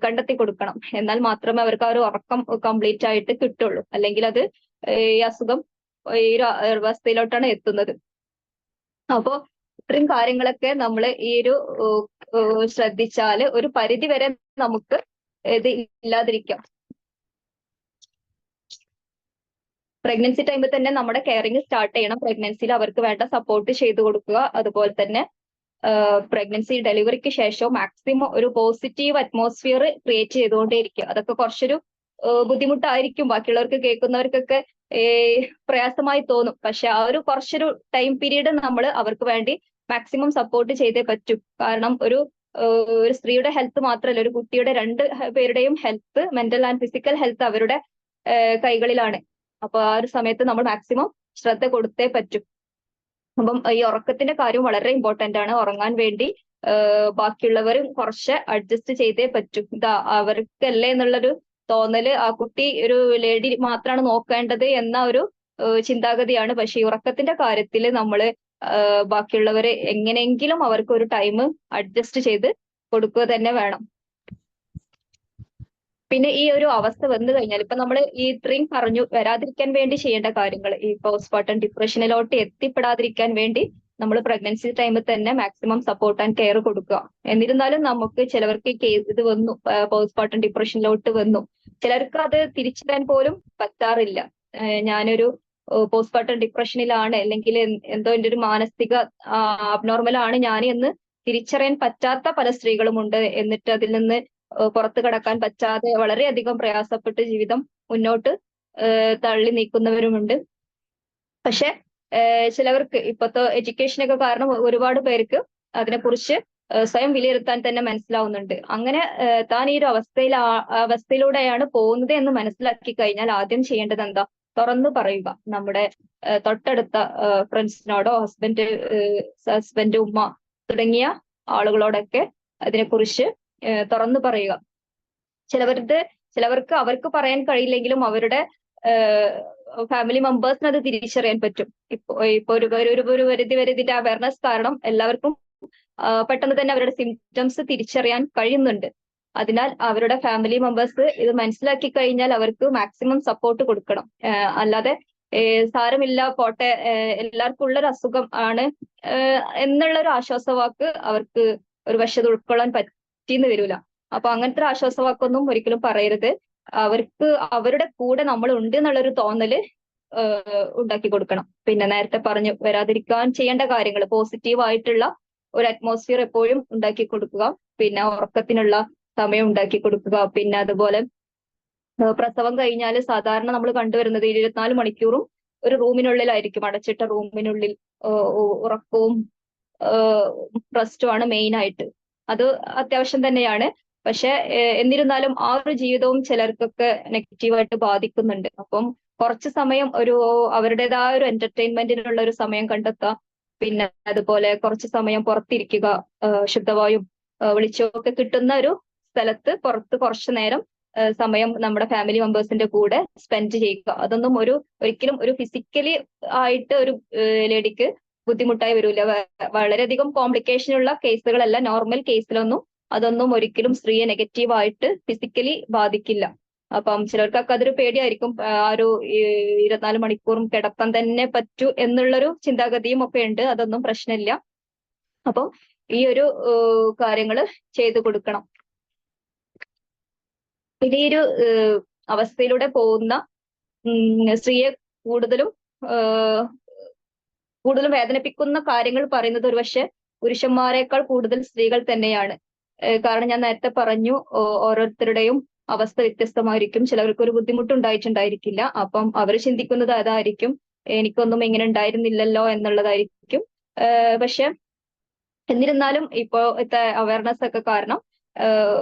കണ്ടെത്തി കൊടുക്കണം. എന്നാൽ മാത്രമേ അവർക്ക് ആ ഒരു ഉറക്കം കംപ്ലീറ്റ് ആയിട്ട് കിട്ടുള്ളൂ. അല്ലെങ്കിൽ അത് ഈ അസുഖം ഈ ഒരു അവസ്ഥയിലോട്ടാണ് എത്തുന്നത്. അപ്പോ ഇത്രയും കാര്യങ്ങളൊക്കെ നമ്മൾ ഈ ഒരു ശ്രദ്ധിച്ചാല് ഒരു പരിധി വരെ നമുക്ക് ഇത് ഇല്ലാതിരിക്കാം. പ്രഗ്നൻസി ടൈമിൽ തന്നെ നമ്മുടെ കെയറിങ് സ്റ്റാർട്ട് ചെയ്യണം. പ്രഗ്നൻസിയിൽ അവർക്ക് വേണ്ട സപ്പോർട്ട് ചെയ്തു കൊടുക്കുക. അതുപോലെ തന്നെ പ്രഗ്നൻസി ഡെലിവറിക്ക് ശേഷം മാക്സിമം ഒരു പോസിറ്റീവ് അറ്റ്മോസ്ഫിയർ ക്രിയേറ്റ് ചെയ്തുകൊണ്ടേയിരിക്കുക. അതൊക്കെ കുറച്ചൊരു ബുദ്ധിമുട്ടായിരിക്കും ബാക്കിയുള്ളവർക്ക്, കേൾക്കുന്നവർക്കൊക്കെ പ്രയാസമായി തോന്നും. പക്ഷെ ആ ഒരു കുറച്ചൊരു ടൈം പീരീഡ് നമ്മൾ അവർക്ക് വേണ്ടി മാക്സിമം സപ്പോർട്ട് ചെയ്തേ പറ്റൂ. കാരണം ഒരു സ്ത്രീയുടെ ഹെൽത്ത് മാത്രമല്ല, ഒരു കുട്ടിയുടെ പേരുടെയും health, mental and physical health അവരുടെ കൈകളിലാണ്. അപ്പൊ ആ ഒരു സമയത്ത് നമ്മൾ മാക്സിമം ശ്രദ്ധ കൊടുത്തേ പറ്റും. അപ്പം ഈ ഉറക്കത്തിന്റെ കാര്യം വളരെ ഇമ്പോർട്ടന്റ് ആണ്. ഉറങ്ങാൻ വേണ്ടി ബാക്കിയുള്ളവരും കുറച്ച് അഡ്ജസ്റ്റ് ചെയ്തേ പറ്റും. ഇതാ അവർക്കല്ലേ എന്നുള്ളൊരു തോന്നല്, ആ കുട്ടി ഒരു ലേഡി മാത്രമാണ് നോക്കേണ്ടത് എന്ന ഒരു ചിന്താഗതിയാണ്. പക്ഷെ ഈ ഉറക്കത്തിന്റെ കാര്യത്തിൽ നമ്മള് ബാക്കിയുള്ളവരെ എങ്ങനെയെങ്കിലും അവർക്ക് ഒരു ടൈം അഡ്ജസ്റ്റ് ചെയ്ത് കൊടുക്കുക തന്നെ വേണം. പിന്നെ ഈ ഒരു അവസ്ഥ വന്നു കഴിഞ്ഞാൽ ഇപ്പൊ നമ്മൾ ഈ ഇത്രയും പറഞ്ഞു വരാതിരിക്കാൻ വേണ്ടി ചെയ്യേണ്ട കാര്യങ്ങൾ, ഈ പോസ്റ്റ്മോർട്ടം ഡിപ്രഷനിലോട്ട് എത്തിപ്പെടാതിരിക്കാൻ വേണ്ടി നമ്മൾ പ്രഗ്നൻസി ടൈമിൽ തന്നെ മാക്സിമം സപ്പോർട്ട് ആൻഡ് കെയർ കൊടുക്കുക. എന്നിരുന്നാലും നമുക്ക് ചിലവർക്ക് ഇത് വന്നു, പോസ്റ്റ്മോർട്ടം ഡിപ്രഷനിലോട്ട് വന്നു, ചിലർക്ക് അത് തിരിച്ചറിയാൻ പോലും പറ്റാറില്ല. ഞാനൊരു പോസ്റ്റ്മോർട്ടം ഡിപ്രഷനിലാണ്, അല്ലെങ്കിൽ എന്തോ എൻ്റെ ഒരു മാനസിക അബ്നോർമൽ ആണ് ഞാൻ എന്ന് തിരിച്ചറിയാൻ പറ്റാത്ത പല സ്ത്രീകളുമുണ്ട്. എന്നിട്ട് അതിൽ നിന്ന് പുറത്തു കടക്കാൻ പറ്റാതെ വളരെയധികം പ്രയാസപ്പെട്ട് ജീവിതം മുന്നോട്ട് തള്ളി നീക്കുന്നവരുമുണ്ട്. പക്ഷെ ചിലവർക്ക് ഇപ്പോഴത്തെ എഡ്യൂക്കേഷനൊക്കെ കാരണം ഒരുപാട് പേർക്ക് അതിനെക്കുറിച്ച് സ്വയം വിലയിരുത്താൻ തന്നെ മനസ്സിലാവുന്നുണ്ട്. അങ്ങനെ താൻ ഈ ഒരു അവസ്ഥയിലൂടെയാണ് പോകുന്നത് എന്ന് മനസ്സിലാക്കി കഴിഞ്ഞാൽ ആദ്യം ചെയ്യേണ്ടത് എന്താ? തുറന്നു പറയുക. നമ്മുടെ തൊട്ടടുത്ത ഫ്രണ്ട്സിനോടോ ഹസ്ബൻഡ്, ഉമ്മ തുടങ്ങിയ ആളുകളോടൊക്കെ അതിനെക്കുറിച്ച് തുറന്നു പറയുക. ചിലവർക്ക് അവർക്ക് പറയാൻ കഴിയില്ലെങ്കിലും അവരുടെ ഫാമിലി മെമ്പേഴ്സിന് അത് തിരിച്ചറിയാൻ പറ്റും. ഇപ്പൊ ഒരു പരിധി വരെ ഇതിന്റെ അവയർനെസ് കാരണം എല്ലാവർക്കും പെട്ടെന്ന് തന്നെ അവരുടെ സിംറ്റംസ് തിരിച്ചറിയാൻ കഴിയുന്നുണ്ട്. അതിനാൽ അവരുടെ ഫാമിലി മെമ്പേഴ്സ് ഇത് മനസ്സിലാക്കി കഴിഞ്ഞാൽ അവർക്ക് മാക്സിമം സപ്പോർട്ട് കൊടുക്കണം. അല്ലാതെ സാരമില്ല പോട്ടെ, എല്ലാവർക്കും ഉള്ളൊരു അസുഖം ആണ് എന്നുള്ള ഒരു ആശ്വാസവാക്ക് അവർക്ക് ഒരു വശത്ത് ഉൾക്കൊള്ളാൻ പറ്റിയെന്ന് വരില്ല. അപ്പൊ അങ്ങനത്തെ ഒരു ആശ്വാസവാക്കൊന്നും ഒരിക്കലും പറയരുത്. അവർക്ക് അവരുടെ കൂടെ നമ്മൾ ഉണ്ട് എന്നുള്ളൊരു തോന്നല് ഉണ്ടാക്കി കൊടുക്കണം. പിന്നെ നേരത്തെ പറഞ്ഞു വരാതിരിക്കാൻ ചെയ്യേണ്ട കാര്യങ്ങൾ, പോസിറ്റീവ് ആയിട്ടുള്ള ഒരു അറ്റ്മോസ്ഫിയർ എപ്പോഴും ഉണ്ടാക്കി കൊടുക്കുക. പിന്നെ ഉറക്കത്തിനുള്ള സമയം ഉണ്ടാക്കി കൊടുക്കുക. പിന്നെ അതുപോലെ പ്രസവം കഴിഞ്ഞാൽ സാധാരണ നമ്മൾ കണ്ടുവരുന്നത് 24 മണിക്കൂറും ഒരു റൂമിനുള്ളിലായിരിക്കും, അടച്ചിട്ട റൂമിനുള്ളിൽ ഉറക്കവും റെസ്റ്റുമാണ് മെയിൻ ആയിട്ട്. അത് അത്യാവശ്യം തന്നെയാണ്. പക്ഷെ എന്നിരുന്നാലും ആ ഒരു ജീവിതവും ചിലർക്കൊക്കെ നെഗറ്റീവായിട്ട് ബാധിക്കുന്നുണ്ട്. അപ്പം കുറച്ച് സമയം അവരുടേതായ ഒരു എന്റർടൈൻമെന്റിനുള്ള ഒരു സമയം കണ്ടെത്തുക. പിന്നെ അതുപോലെ കുറച്ച് സമയം പുറത്തിരിക്കുക, ശുദ്ധവായും വെളിച്ചവും ഒക്കെ കിട്ടുന്ന ഒരു സ്ഥലത്ത് പുറത്ത് കുറച്ചു നേരം സമയം നമ്മുടെ ഫാമിലി മെമ്പേഴ്സിന്റെ കൂടെ സ്പെൻഡ് ചെയ്യുക. അതൊന്നും ഒരിക്കലും ഒരു ഫിസിക്കലി ആയിട്ട് ഒരു ലേഡിക്ക് ബുദ്ധിമുട്ടായി വരില്ല. വളരെയധികം കോംപ്ലിക്കേഷൻ ഉള്ള കേസുകളല്ല, നോർമൽ കേസിലൊന്നും അതൊന്നും ഒരിക്കലും സ്ത്രീയെ നെഗറ്റീവായിട്ട് ഫിസിക്കലി ബാധിക്കില്ല. അപ്പം ചിലർക്കൊക്കെ അതൊരു പേടിയായിരിക്കും, ആ ഒരു 24 മണിക്കൂറും കിടക്കാൻ തന്നെ പറ്റൂ എന്നുള്ളൊരു ചിന്താഗതിയും ഒക്കെ ഉണ്ട്. അതൊന്നും പ്രശ്നമില്ല. അപ്പം ഈ ഒരു കാര്യങ്ങള് ചെയ്തു കൊടുക്കണം. പിന്നെ ഈ ഒരു അവസ്ഥയിലൂടെ പോകുന്ന സ്ത്രീയെ കൂടുതലും വേദനിപ്പിക്കുന്ന കാര്യങ്ങൾ പറയുന്നത് ഒരുപക്ഷെ പുരുഷന്മാരെക്കാൾ കൂടുതൽ സ്ത്രീകൾ തന്നെയാണ്. കാരണം ഞാൻ നേരത്തെ പറഞ്ഞു, ഓരോരുത്തരുടെയും അവസ്ഥ വ്യത്യസ്തമായിരിക്കും. ചിലവർക്ക് ഒരു ബുദ്ധിമുട്ടുണ്ടായിട്ടുണ്ടായിരിക്കില്ല. അപ്പം അവർ ചിന്തിക്കുന്നത് അതായിരിക്കും, എനിക്കൊന്നും ഇങ്ങനെ ഉണ്ടായിരുന്നില്ലല്ലോ എന്നുള്ളതായിരിക്കും. പക്ഷെ എന്നിരുന്നാലും ഇപ്പോഴത്തെ അവയർനെസ് ഒക്കെ കാരണം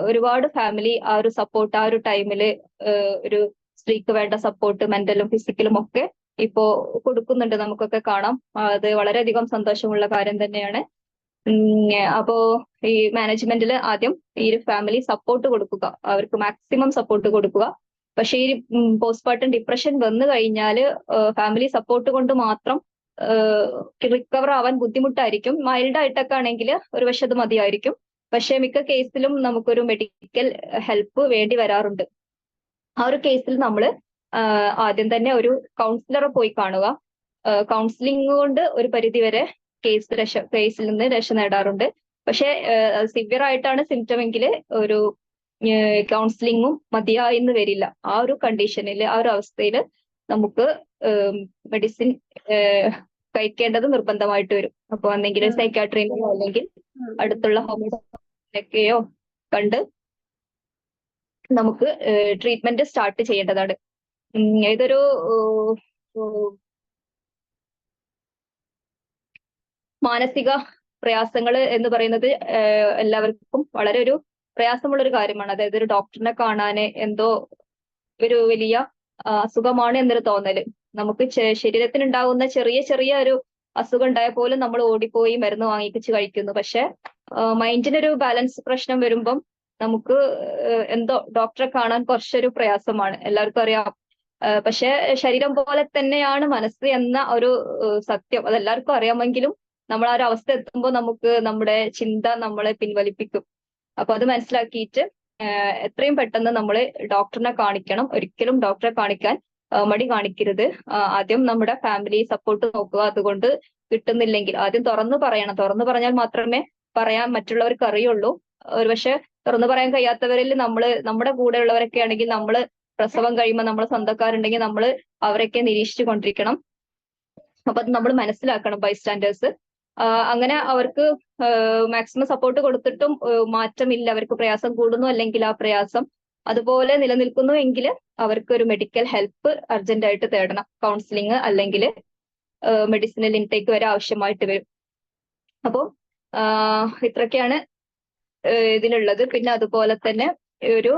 ഒരുപാട് ഫാമിലി ആ ഒരു സപ്പോർട്ട്, ആ ഒരു ടൈമില് ഒരു സ്ത്രീക്ക് വേണ്ട സപ്പോർട്ട് മെന്റലും ഫിസിക്കലും ഒക്കെ ഇപ്പോ കൊടുക്കുന്നുണ്ട്. നമുക്കൊക്കെ കാണാം. അത് വളരെയധികം സന്തോഷമുള്ള കാര്യം തന്നെയാണ്. അപ്പോ ഈ മാനേജ്മെന്റിൽ ആദ്യം ഈ ഒരു ഫാമിലി സപ്പോർട്ട് കൊടുക്കുക, അവർക്ക് മാക്സിമം സപ്പോർട്ട് കൊടുക്കുക. പക്ഷെ ഈ പോസ്റ്റ്മോർട്ടം ഡിപ്രഷൻ വന്നു കഴിഞ്ഞാൽ ഫാമിലി സപ്പോർട്ട് കൊണ്ട് മാത്രം റിക്കവർ ആവാൻ ബുദ്ധിമുട്ടായിരിക്കും. മൈൽഡ് ആയിട്ടൊക്കെ ആണെങ്കിൽ ഒരു പക്ഷെ അത് മതിയായിരിക്കും. പക്ഷെ മിക്ക കേസിലും നമുക്കൊരു മെഡിക്കൽ ഹെൽപ്പ് വേണ്ടി വരാറുണ്ട്. ആ ഒരു കേസിൽ നമ്മൾ ആദ്യം തന്നെ ഒരു കൗൺസിലറെ പോയി കാണുക. കൗൺസിലിംഗ് കൊണ്ട് ഒരു പരിധിവരെ കേസിൽ നിന്ന് രക്ഷ നേടാറുണ്ട്. പക്ഷെ സിവിയർ ആയിട്ടാണ് സിംറ്റം എങ്കിൽ ഒരു കൗൺസിലിങ്ങും മതിയായെന്ന് വരില്ല. ആ ഒരു കണ്ടീഷനിൽ, ആ ഒരു അവസ്ഥയിൽ നമുക്ക് മെഡിസിൻ കഴിക്കേണ്ടത് നിർബന്ധമായിട്ട് വരും. അപ്പൊ എന്തെങ്കിലും സൈക്കാട്രിനോ അല്ലെങ്കിൽ അടുത്തുള്ള ഹോമിയോക്കെയോ കണ്ട് നമുക്ക് ട്രീറ്റ്മെന്റ് സ്റ്റാർട്ട് ചെയ്യേണ്ടതാണ്. ഇതൊരു മാനസിക പ്രയാസങ്ങൾ എന്ന് പറയുന്നത് എല്ലാവർക്കും വളരെ ഒരു പ്രയാസമുള്ള ഒരു കാര്യമാണ്. അതായത് ഒരു ഡോക്ടറിനെ കാണാന് എന്തോ ഒരു വലിയ അസുഖമാണ് എന്നൊരു തോന്നല്. നമുക്ക് ശരീരത്തിന് ഉണ്ടാകുന്ന ചെറിയ ചെറിയ ഒരു അസുഖം ഉണ്ടായ പോലും നമ്മൾ ഓടിപ്പോയി മരുന്ന് വാങ്ങിച്ച് കഴിക്കുന്നു. പക്ഷെ മൈൻഡിനൊരു ബാലൻസ് പ്രശ്നം വരുമ്പം നമുക്ക് എന്തോ ഡോക്ടറെ കാണാൻ കുറച്ചൊരു പ്രയാസമാണ്, എല്ലാവർക്കും അറിയാം. പക്ഷെ ശരീരം പോലെ തന്നെയാണ് മനസ്സ് എന്ന ഒരു സത്യം അതെല്ലാവർക്കും അറിയാമെങ്കിലും നമ്മൾ ആ ഒരു അവസ്ഥ എത്തുമ്പോൾ നമുക്ക് നമ്മുടെ ചിന്ത നമ്മളെ പിൻവലിപ്പിക്കും. അപ്പൊ അത് മനസ്സിലാക്കിയിട്ട് എത്രയും പെട്ടെന്ന് നമ്മൾ ഡോക്ടറിനെ കാണിക്കണം. ഒരിക്കലും ഡോക്ടറെ കാണിക്കാൻ മടി കാണിക്കരുത്. ആദ്യം നമ്മുടെ ഫാമിലി സപ്പോർട്ട് നോക്കുക. അതുകൊണ്ട് കിട്ടുന്നില്ലെങ്കിൽ ആദ്യം തുറന്നു പറയണം. തുറന്നു പറഞ്ഞാൽ മാത്രമേ പറയാൻ മറ്റുള്ളവർക്ക് അറിയുള്ളൂ. ഒരുപക്ഷെ തുറന്നു പറയാൻ കഴിയാത്തവരിൽ നമ്മുടെ കൂടെ ഉള്ളവരൊക്കെ ആണെങ്കിൽ നമ്മൾ പ്രസവം കഴിയുമ്പോൾ നമ്മൾ സ്വന്തക്കാരുണ്ടെങ്കിൽ നമ്മൾ അവരൊക്കെ നിരീക്ഷിച്ചു കൊണ്ടിരിക്കണം. അപ്പൊ അത് നമ്മൾ മനസ്സിലാക്കണം ബൈസ്റ്റാൻഡേഴ്സ്. അങ്ങനെ അവർക്ക് മാക്സിമം സപ്പോർട്ട് കൊടുത്തിട്ടും മാറ്റമില്ല, അവർക്ക് പ്രയാസം കൂടുന്നു അല്ലെങ്കിൽ ആ പ്രയാസം അതുപോലെ നിലനിൽക്കുന്നു എങ്കിൽ അവർക്ക് ഒരു മെഡിക്കൽ ഹെൽപ്പ് അർജന്റ് ആയിട്ട് തേടണം. കൗൺസിലിംഗ് അല്ലെങ്കിൽ മെഡിസിനൽ ഇൻടേക്ക് വരെ ആവശ്യമായിട്ട് വരും. അപ്പോൾ ഇത്രയൊക്കെയാണ് ഇതിലുള്ളത്. പിന്നെ അതുപോലെ തന്നെ ഒരു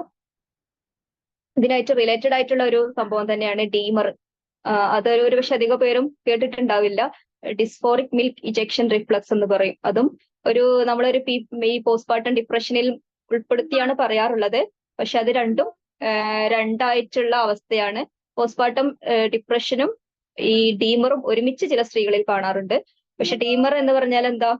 ഇതിനായിട്ട് റിലേറ്റഡ് ആയിട്ടുള്ള ഒരു സംഭവം തന്നെയാണ് ഡീമർ. അതൊരു പക്ഷെ അധിക പേരും കേട്ടിട്ടുണ്ടാവില്ല. ഡിസ്ഫോറിക് മിൽക്ക് ഇജക്ഷൻ റിഫ്ലക്സ് എന്ന് പറയും. അതും നമ്മളൊരു ഈ പോസ്റ്റ്പാർട്ടം ഡിപ്രഷനിൽ ഉൾപ്പെടുത്തിയാണ് പറയാറുള്ളത്. പക്ഷെ അത് രണ്ടായിട്ടുള്ള അവസ്ഥയാണ്. പോസ്റ്റ്പാർട്ടം ഡിപ്രഷനും ഈ ഡീമറും ഒരുമിച്ച് ചില സ്ത്രീകളിൽ കാണാറുണ്ട്. പക്ഷെ ഡീമർ എന്ന് പറഞ്ഞാൽ എന്താ,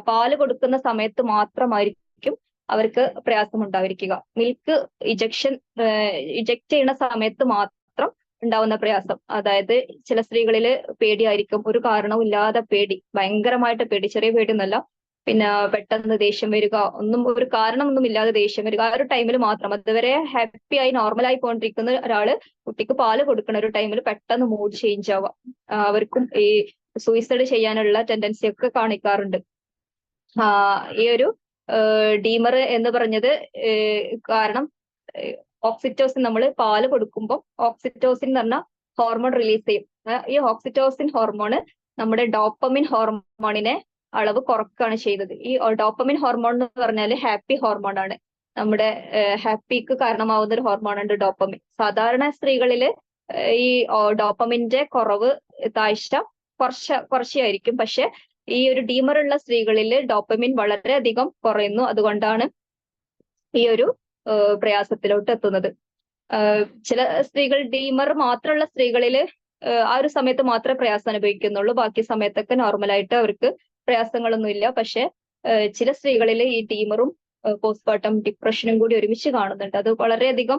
പാല് കൊടുക്കുന്ന സമയത്ത് മാത്രമായിരിക്കും അവർക്ക് പ്രയാസം ഉണ്ടായിരിക്കുക. മിൽക്ക് ഇജക്ട് ചെയ്യുന്ന സമയത്ത് മാത്രം ഉണ്ടാവുന്ന പ്രയാസം. അതായത് ചില സ്ത്രീകളില് പേടിയായിരിക്കും, ഒരു കാരണവും ഇല്ലാതെ പേടി, ഭയങ്കരമായിട്ട് പേടി, ചെറിയ പേടി ഒന്നല്ല. പിന്നെ പെട്ടെന്ന് ദേഷ്യം വരിക, ഒരു കാരണമൊന്നും ഇല്ലാതെ ദേഷ്യം വരിക. ആ ഒരു ടൈമിൽ മാത്രം. അതുവരെ ഹാപ്പിയായി നോർമലായി പോയിട്ടിരിക്കുന്ന ഒരാള് കുട്ടിക്ക് പാല് കൊടുക്കുന്ന ഒരു ടൈമിൽ പെട്ടെന്ന് മൂഡ് ചേഞ്ച് ആവാം. അവർക്കും ഈ സൂയിസൈഡ് ചെയ്യാനുള്ള ടെൻഡൻസി ഒക്കെ കാണിക്കാറുണ്ട്. ഈ ഒരു ഡീമർ എന്ന് പറഞ്ഞത് കാരണം ഓക്സിറ്റോസിൻ, നമ്മൾ പാല് കൊടുക്കുമ്പോൾ ഓക്സിറ്റോസിൻ എന്ന് പറഞ്ഞ ഹോർമോൺ റിലീസ് ചെയ്യും. ഈ ഓക്സിറ്റോസിൻ ഹോർമോണ് നമ്മുടെ ഡോപ്പമിൻ ഹോർമോണിനെ അളവ് കുറക്കുകയാണ് ചെയ്യുന്നത്. ഈ ഡോപ്പമിൻ ഹോർമോൺ എന്ന് പറഞ്ഞാൽ ഹാപ്പി ഹോർമോൺ ആണ്. നമ്മുടെ ഹാപ്പിക്ക് കാരണമാവുന്ന ഒരു ഹോർമോണുണ്ട് ഡോപ്പമിൻ. സാധാരണ സ്ത്രീകളിൽ ഈ ഡോപ്പമിന്റെ കുറവ്, താഴ്ച കുറച്ചായിരിക്കും. പക്ഷെ ഈ ഒരു ഡീമർ ഉള്ള സ്ത്രീകളിൽ ഡോപ്പമിൻ വളരെയധികം കുറയുന്നു. അതുകൊണ്ടാണ് ഈ ഒരു പ്രയാസത്തിലോട്ട് എത്തുന്നത്. ചില സ്ത്രീകൾ, ഡീമർ മാത്രമുള്ള സ്ത്രീകളില് ആ ഒരു സമയത്ത് മാത്രമേ പ്രയാസം അനുഭവിക്കുന്നുള്ളൂ. ബാക്കി സമയത്തൊക്കെ നോർമലായിട്ട് അവർക്ക് പ്രയാസങ്ങളൊന്നുമില്ല. പക്ഷെ ചില സ്ത്രീകളിൽ ഈ ഡീമറും പോസ്റ്റ്പാർട്ടം ഡിപ്രഷനും കൂടി ഒരുമിച്ച് കാണുന്നുണ്ട്. അത് വളരെയധികം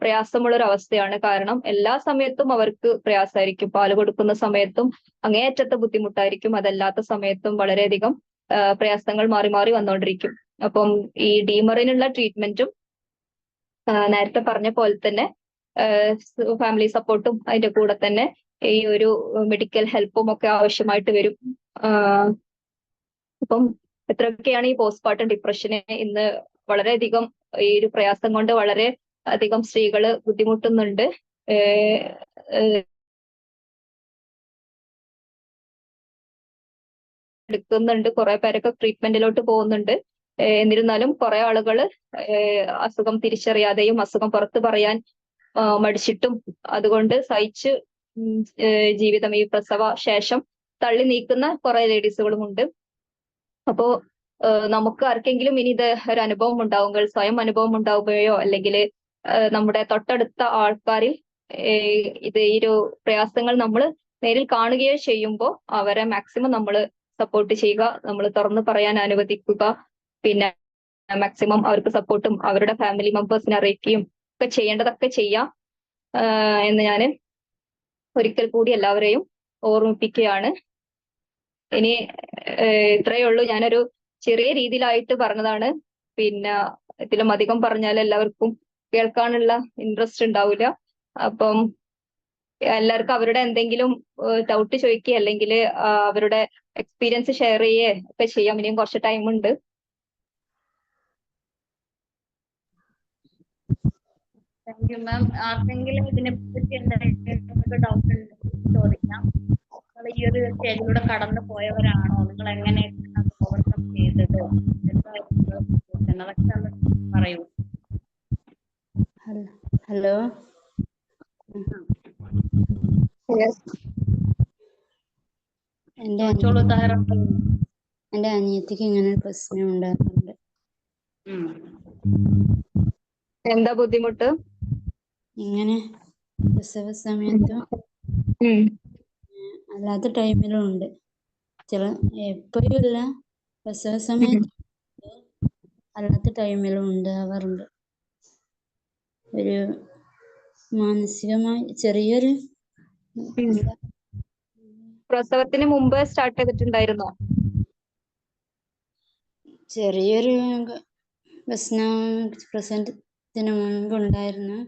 പ്രയാസമുള്ള ഒരു അവസ്ഥയാണ്. കാരണം എല്ലാ സമയത്തും അവർക്ക് പ്രയാസമായിരിക്കും. പാല് കൊടുക്കുന്ന സമയത്തും അങ്ങേയറ്റത്തെ ബുദ്ധിമുട്ടായിരിക്കും. അതല്ലാത്ത സമയത്തും വളരെയധികം പ്രയാസങ്ങൾ മാറി മാറി വന്നുകൊണ്ടിരിക്കും. അപ്പം ഈ ഡീമറിനുള്ള ട്രീറ്റ്മെന്റും നേരത്തെ പറഞ്ഞ പോലെ തന്നെ ഫാമിലി സപ്പോർട്ടും അതിന്റെ കൂടെ തന്നെ ഈ ഒരു മെഡിക്കൽ ഹെൽപ്പും ഒക്കെ ആവശ്യമായിട്ട് വരും. അപ്പം ഇത്രയൊക്കെയാണ് ഈ പോസ്റ്റ്പാർട്ടം ഡിപ്രഷന് ഇന്ന് വളരെയധികം ഈ ഒരു പ്രയാസം കൊണ്ട് വളരെ അധികം സ്ത്രീകൾ ബുദ്ധിമുട്ടുന്നുണ്ട്. എടുക്കുന്നുണ്ട്, കുറെ പേരൊക്കെ ട്രീറ്റ്മെന്റിലോട്ട് പോകുന്നുണ്ട്. എന്നിരുന്നാലും കുറെ ആളുകൾ അസുഖം തിരിച്ചറിയാതെയും അസുഖം പുറത്തു പറയാൻ മടിച്ചിട്ടും അതുകൊണ്ട് സഹിച്ച് ജീവിതം ഈ പ്രസവ ശേഷം തള്ളി നീക്കുന്ന കുറെ ലേഡീസുകളും ഉണ്ട്. അപ്പോ നമുക്ക് ആർക്കെങ്കിലും ഇനി ഇത് ഒരു അനുഭവം ഉണ്ടാവുമ്പോൾ, സ്വയം അനുഭവം ഉണ്ടാവുകയോ അല്ലെങ്കിൽ നമ്മുടെ തൊട്ടടുത്ത ആൾക്കാരിൽ ഈ ഒരു പ്രയാസങ്ങൾ നമ്മൾ നേരിൽ കാണുകയോ ചെയ്യുമ്പോൾ അവരെ മാക്സിമം നമ്മൾ സപ്പോർട്ട് ചെയ്യുക, നമ്മൾ തുറന്നു പറയാൻ അനുവദിക്കുക. പിന്നെ മാക്സിമം അവർക്ക് സപ്പോർട്ടും അവരുടെ ഫാമിലി മെമ്പേഴ്സിനെ അറിയിക്കുകയും ഒക്കെ ചെയ്യേണ്ടതൊക്കെ ചെയ്യാം എന്ന് ഞാൻ ഒരിക്കൽ കൂടി എല്ലാവരെയും ഓർമ്മിപ്പിക്കുകയാണ്. ഇനി ഇത്രയേ ഉള്ളൂ. ഞാനൊരു ചെറിയ രീതിയിലായിട്ട് പറഞ്ഞതാണ്. പിന്നെ ഇതിലും അധികം പറഞ്ഞാൽ എല്ലാവർക്കും കേൾക്കാനുള്ള ഇൻട്രസ്റ്റ് ഉണ്ടാവില്ല. അപ്പം എല്ലാവർക്കും അവരുടെ എന്തെങ്കിലും ഡൗട്ട് ചോദിക്കുക അല്ലെങ്കിൽ അവരുടെ എക്സ്പീരിയൻസ് ഷെയർ ചെയ്യുകയോ ഒക്കെ ചെയ്യാം. ഇനിയും കുറച്ച് ടൈം ഉണ്ട്. Thank you ma'am. ആർക്കെങ്കിലും ഇതിനെപ്പറ്റി എന്തെങ്കിലും ഡൗട്ട് ഉണ്ടെങ്കിൽ ചോദിക്കാം. നിങ്ങൾ ഈ ഒരു സ്റ്റേജിലൂടെ കടന്നു പോയവരാണോ? നിങ്ങൾ എങ്ങനെയൊക്കെയാണ് അത് ഓവർകം ചെയ്തത്? അതൊക്കെ ഒന്ന് പറയൂ. ഹലോ, ചോദിച്ചോളൂ താഹിറ. എൻ്റെ അനിയത്തിക്ക് ഇങ്ങനെ ഒരു പ്രശ്നം ഉണ്ടാകുന്നുണ്ട്. എന്താ ബുദ്ധിമുട്ട്? ഇങ്ങനെ പ്രസവ സമയത്തും അല്ലാത്ത ടൈമിലും ഉണ്ട്. എപ്പോഴും ഇല്ല, പ്രസവ സമയത്ത് അല്ലാത്ത ടൈമിലും ഉണ്ടാവാറുണ്ട്. ഒരു മാനസികമായി ചെറിയൊരു പ്രസവത്തിന് മുമ്പ് സ്റ്റാർട്ട് ചെയ്തിട്ടുണ്ടായിരുന്നോ? ചെറിയൊരു പ്രശ്നം പ്രസവത്തിന് മുൻപ് ഉണ്ടായിരുന്നു.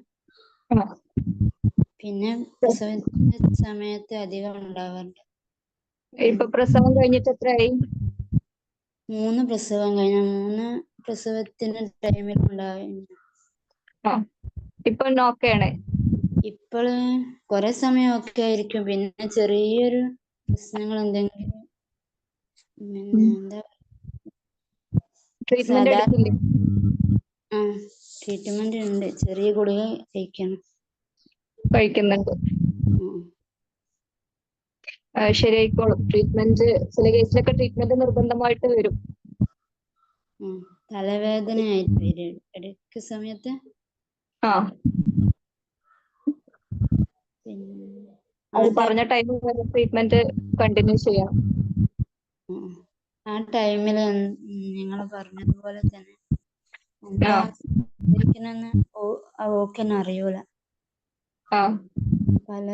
പിന്നെ പ്രസവത്തിന്റെ സമയത്ത് അധികം ഉണ്ടാവാറുണ്ട്. ഇപ്പൊ പ്രസവം കഴിഞ്ഞിട്ട് എത്രയായി? 3 പ്രസവം കഴിഞ്ഞ 3 പ്രസവത്തിന്റെ ടൈമിൽ ഉണ്ടായിരുന്നു. ഇപ്പൊ ഓക്കെയാണ്? ഇപ്പോൾ കുറെ സമയം ഒക്കെ ആയിരിക്കും. പിന്നെ ചെറിയൊരു പ്രശ്നങ്ങൾ എന്തെങ്കിലും എന്താ ട്രീറ്റ്മെന്റ് എടുക്കില്ലേ? ട്രീറ്റ്മെന്റ് ഉണ്ട്. ചെറിയ ഗുളിക കഴിക്കുന്നുണ്ട്. ശരിയായിക്കോളും. ട്രീറ്റ്മെന്റ് ചില കേസിലൊക്കെ ട്രീറ്റ്മെന്റ് നിർബന്ധമായിട്ട് വരും. തലവേദനയായിട്ട് വരും ഇടയ്ക്ക് സമയത്ത്. അത് പറഞ്ഞ ടൈമിൽ വരെ ട്രീറ്റ്മെന്റ് കണ്ടിന്യൂ ചെയ്യാം. ആ ടൈമിൽ നിങ്ങൾ പറഞ്ഞതുപോലെ തന്നെ എന്താ ഓക്കെന്ന് അറിയൂല. പല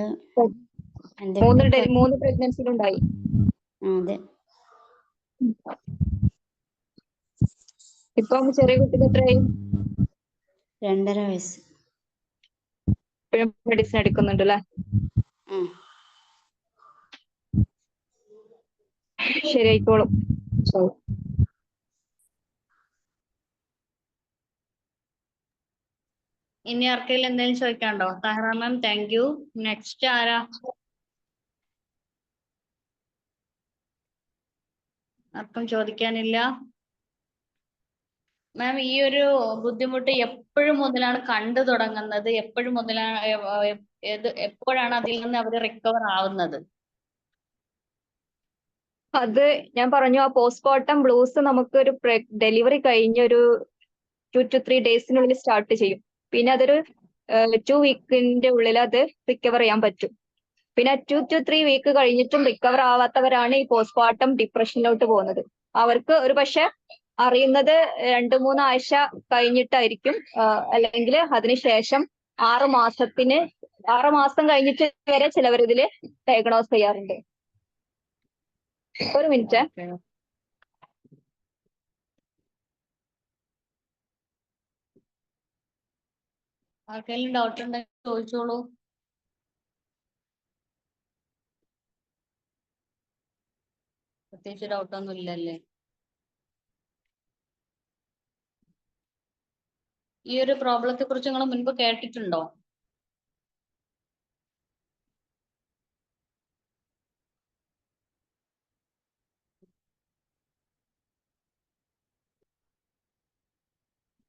3 പ്രഗ്നൻസിലുണ്ടായി. അതെ. ഇപ്പം ചെറിയ കുട്ടിക്ക് എത്രയായി? 2.5 വയസ്സ്. ഇപ്പോഴും മെഡിസിൻ എടുക്കുന്നുണ്ട് അല്ലേ? ശരിയായിക്കോളും. ഇനി ആർക്കെങ്കിലും എന്തെങ്കിലും ചോദിക്കാണ്ടോ? താഹിറ മാം, താങ്ക് യു. നെക്സ്റ്റ് ആരാ? ആർക്കും ചോദിക്കാനില്ല? മാം, ഈ ഒരു ബുദ്ധിമുട്ട് എപ്പോഴും മുതലാണ് കണ്ടു തുടങ്ങുന്നത്? എപ്പോഴും മുതലാണ് എപ്പോഴാണ് അതിൽ നിന്ന് അവർ റിക്കവർ ആവുന്നത്? അത് ഞാൻ പറഞ്ഞു, ആ പോസ്റ്റ്മോർട്ടം ബ്ലൂസ് നമുക്ക് ഒരു ഡെലിവറി കഴിഞ്ഞ ഒരു 2 to 3 ഡേയ്സിനുള്ളിൽ സ്റ്റാർട്ട് ചെയ്യും. പിന്നെ അതൊരു 2 വീക്കിന്റെ ഉള്ളിൽ അത് റിക്കവർ ചെയ്യാൻ പറ്റും. പിന്നെ 2 to 3 വീക്ക് കഴിഞ്ഞിട്ടും റിക്കവർ ആവാത്തവരാണ് ഈ പോസ്റ്റ്മോർട്ടം ഡിപ്രഷനിലോട്ട് പോകുന്നത്. അവർക്ക് ഒരു പക്ഷെ അറിയുന്നത് 2-3 ആഴ്ച കഴിഞ്ഞിട്ടായിരിക്കും, അല്ലെങ്കിൽ അതിനുശേഷം 6 മാസം കഴിഞ്ഞിട്ട് വരെ ചിലവർ ഇതില് ഡയഗ്നോസ് ചെയ്യാറുണ്ട്. ഒരു മിനിറ്റ്. ആർക്കെങ്കിലും ഡൗട്ട് ഉണ്ടെങ്കിൽ ചോദിച്ചോളൂ. പ്രത്യേകിച്ച് ഡൗട്ടൊന്നും ഇല്ലല്ലേ? ഈ ഒരു പ്രോബ്ലത്തെ കുറിച്ച് നിങ്ങൾ മുൻപ് കേട്ടിട്ടുണ്ടോ?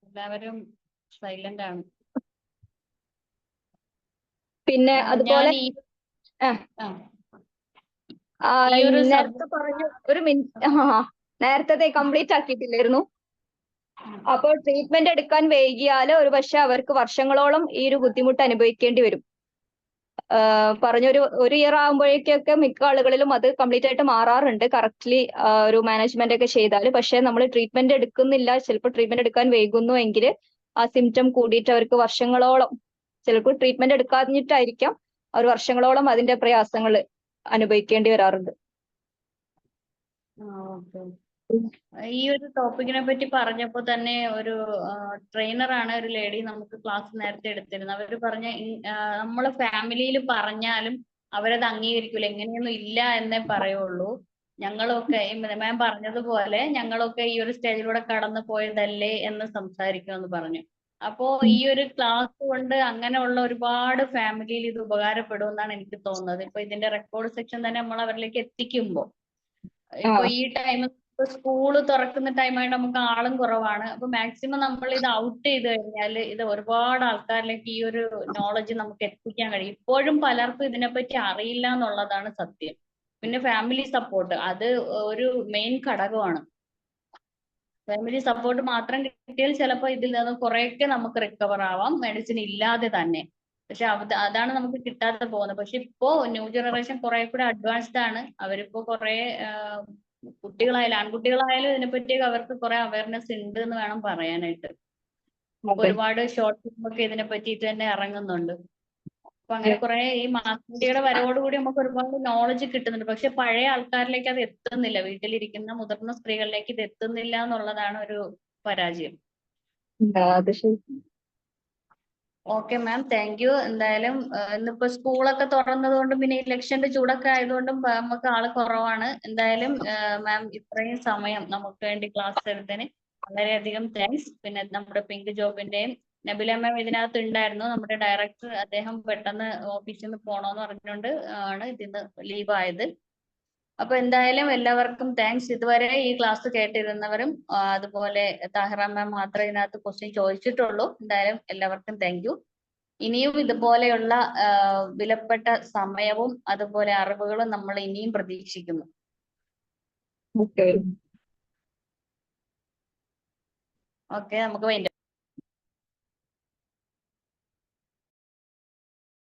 എല്ലാവരും സൈലന്റ് ആണ്. പിന്നെ അതുപോലെ നേരത്തെ പറഞ്ഞു, ഒരു മിനിറ്റ്, നേരത്തെ കംപ്ലീറ്റ് ആക്കിയിട്ടില്ലായിരുന്നു. അപ്പോൾ ട്രീറ്റ്മെന്റ് എടുക്കാൻ വൈകിയാൽ ഒരു പക്ഷെ അവർക്ക് വർഷങ്ങളോളം ഈ ഒരു ബുദ്ധിമുട്ട് അനുഭവിക്കേണ്ടി വരും. ഒരു ഇയർ ആകുമ്പോഴേക്കൊക്കെ മിക്ക ആളുകളിലും അത് കംപ്ലീറ്റ് ആയിട്ട് മാറാറുണ്ട്, കറക്റ്റ്ലി ഒരു മാനേജ്മെന്റ് ഒക്കെ ചെയ്താൽ. പക്ഷെ നമ്മൾ ട്രീറ്റ്മെന്റ് എടുക്കുന്നില്ല, ചിലപ്പോൾ ട്രീറ്റ്മെന്റ് എടുക്കാൻ വൈകുന്നു എങ്കിൽ ആ സിംറ്റം കൂടിയിട്ട് അവർക്ക് വർഷങ്ങളോളം, ചിലപ്പോൾ ട്രീറ്റ്മെന്റ് എടുക്കാഞ്ഞിട്ടായിരിക്കാം, അവർ വർഷങ്ങളോളം അതിന്റെ പ്രയാസങ്ങൾ അനുഭവിക്കേണ്ടി വരാറുണ്ട്. ഈ ഒരു ടോപ്പിക്കിനെ പറ്റി പറഞ്ഞപ്പോ തന്നെ ഒരു ട്രെയിനറാണ് ഒരു ലേഡി നമുക്ക് ക്ലാസ് നേരത്തെ എടുത്തിരുന്നത്. അവര് പറഞ്ഞ നമ്മള് ഫാമിലിയിൽ പറഞ്ഞാലും അവരത് അംഗീകരിക്കൂല, എങ്ങനെയൊന്നും ഇല്ല എന്നേ പറയുള്ളൂ. ഞങ്ങളൊക്കെ മാം പറഞ്ഞതുപോലെ ഞങ്ങളൊക്കെ ഈ ഒരു സ്റ്റേജിലൂടെ കടന്നു പോയതല്ലേ എന്ന് സംസാരിക്കുമെന്ന് പറഞ്ഞു. അപ്പോ ഈ ഒരു ക്ലാസ് കൊണ്ട് അങ്ങനെയുള്ള ഒരുപാട് ഫാമിലിയിൽ ഇത് ഉപകാരപ്പെടുമെന്നാണ് എനിക്ക് തോന്നുന്നത്. ഇപ്പൊ ഇതിന്റെ റെക്കോർഡ് സെക്ഷൻ തന്നെ നമ്മൾ അവരിലേക്ക് എത്തിക്കുമ്പോ ഇപ്പൊ ഈ ടൈം സ്കൂള് തുറക്കുന്ന ടൈമായിട്ട് നമുക്ക് ആളും കുറവാണ്. അപ്പൊ മാക്സിമം നമ്മൾ ഇത് ഔട്ട് ചെയ്ത് കഴിഞ്ഞാൽ ഇത് ഒരുപാട് ആൾക്കാരിലേക്ക് ഈ ഒരു നോളജ് നമുക്ക് എത്തിക്കാൻ കഴിയും. ഇപ്പോഴും പലർക്കും ഇതിനെപ്പറ്റി അറിയില്ല എന്നുള്ളതാണ് സത്യം. പിന്നെ ഫാമിലി സപ്പോർട്ട് അത് ഒരു മെയിൻ ഘടകമാണ്. ഫാമിലി സപ്പോർട്ട് മാത്രം കിട്ടിയാൽ ചിലപ്പോൾ ഇതിൽ നിന്ന് കുറെയൊക്കെ നമുക്ക് റിക്കവർ ആവാം, മെഡിസിൻ ഇല്ലാതെ തന്നെ. പക്ഷെ അതാണ് നമുക്ക് കിട്ടാതെ പോകുന്നത്. പക്ഷെ ഇപ്പോ ന്യൂ ജനറേഷൻ കുറെ കൂടെ അഡ്വാൻസ്ഡ് ആണ്. അവരിപ്പോ കുറെ കുട്ടികളായാലും ആൺകുട്ടികളായാലും ഇതിനെപ്പറ്റി അവർക്ക് കുറെ അവയർനെസ് ഉണ്ട് എന്ന് വേണം പറയാനായിട്ട്. ഒരുപാട് ഷോർട്ട് ഫിലിം ഒക്കെ ഇതിനെ പറ്റിയിട്ട് തന്നെ ഇറങ്ങുന്നുണ്ട്. അപ്പൊ അങ്ങനെ കുറെ ഈ മാസ് മീഡിയയുടെ വരവോടുകൂടി നമുക്ക് ഒരുപാട് നോളജ് കിട്ടുന്നുണ്ട്. പക്ഷെ പഴയ ആൾക്കാരിലേക്ക് അത് എത്തുന്നില്ല, വീട്ടിലിരിക്കുന്ന മുതിർന്ന സ്ത്രീകളിലേക്ക് ഇത് എത്തുന്നില്ല എന്നുള്ളതാണ് ഒരു പരാജയം. അത് ശരി. Okay ma'am, thank you. എന്തായാലും ഇന്നിപ്പോ സ്കൂളൊക്കെ തുറന്നത് കൊണ്ടും പിന്നെ ഇലക്ഷന്റെ ചൂടൊക്കെ ആയതുകൊണ്ടും നമുക്ക് ആള് കുറവാണ്. എന്തായാലും മാം ഇത്രയും സമയം നമുക്ക് വേണ്ടി ക്ലാസ് എടുത്തതിന് വളരെയധികം താങ്ക്സ്. പിന്നെ നമ്മുടെ പിങ്ക് ജോബിന്റെയും നബില മാം ഇതിനകത്ത് ഉണ്ടായിരുന്നു. നമ്മുടെ ഡയറക്ടർ അദ്ദേഹം പെട്ടെന്ന് ഓഫീസിൽ നിന്ന് പോണോന്ന് പറഞ്ഞുകൊണ്ട് ആണ് ഇതിന്ന് ലീവ് ആയത്. അപ്പൊ എന്തായാലും എല്ലാവർക്കും താങ്ക്സ്. ഇതുവരെ ഈ ക്ലാസ് കേട്ടിരുന്നവരും അതുപോലെ താഹിറ മാം മാത്രമേ ഇതിനകത്ത് ക്വസ്റ്റ്യൻ ചോദിച്ചിട്ടുള്ളൂ. എന്തായാലും എല്ലാവർക്കും താങ്ക് യു. ഇനിയും ഇതുപോലെയുള്ള വിലപ്പെട്ട സമയവും അതുപോലെ അറിവുകളും നമ്മൾ ഇനിയും പ്രതീക്ഷിക്കുന്നു. ഓക്കെ, നമുക്ക്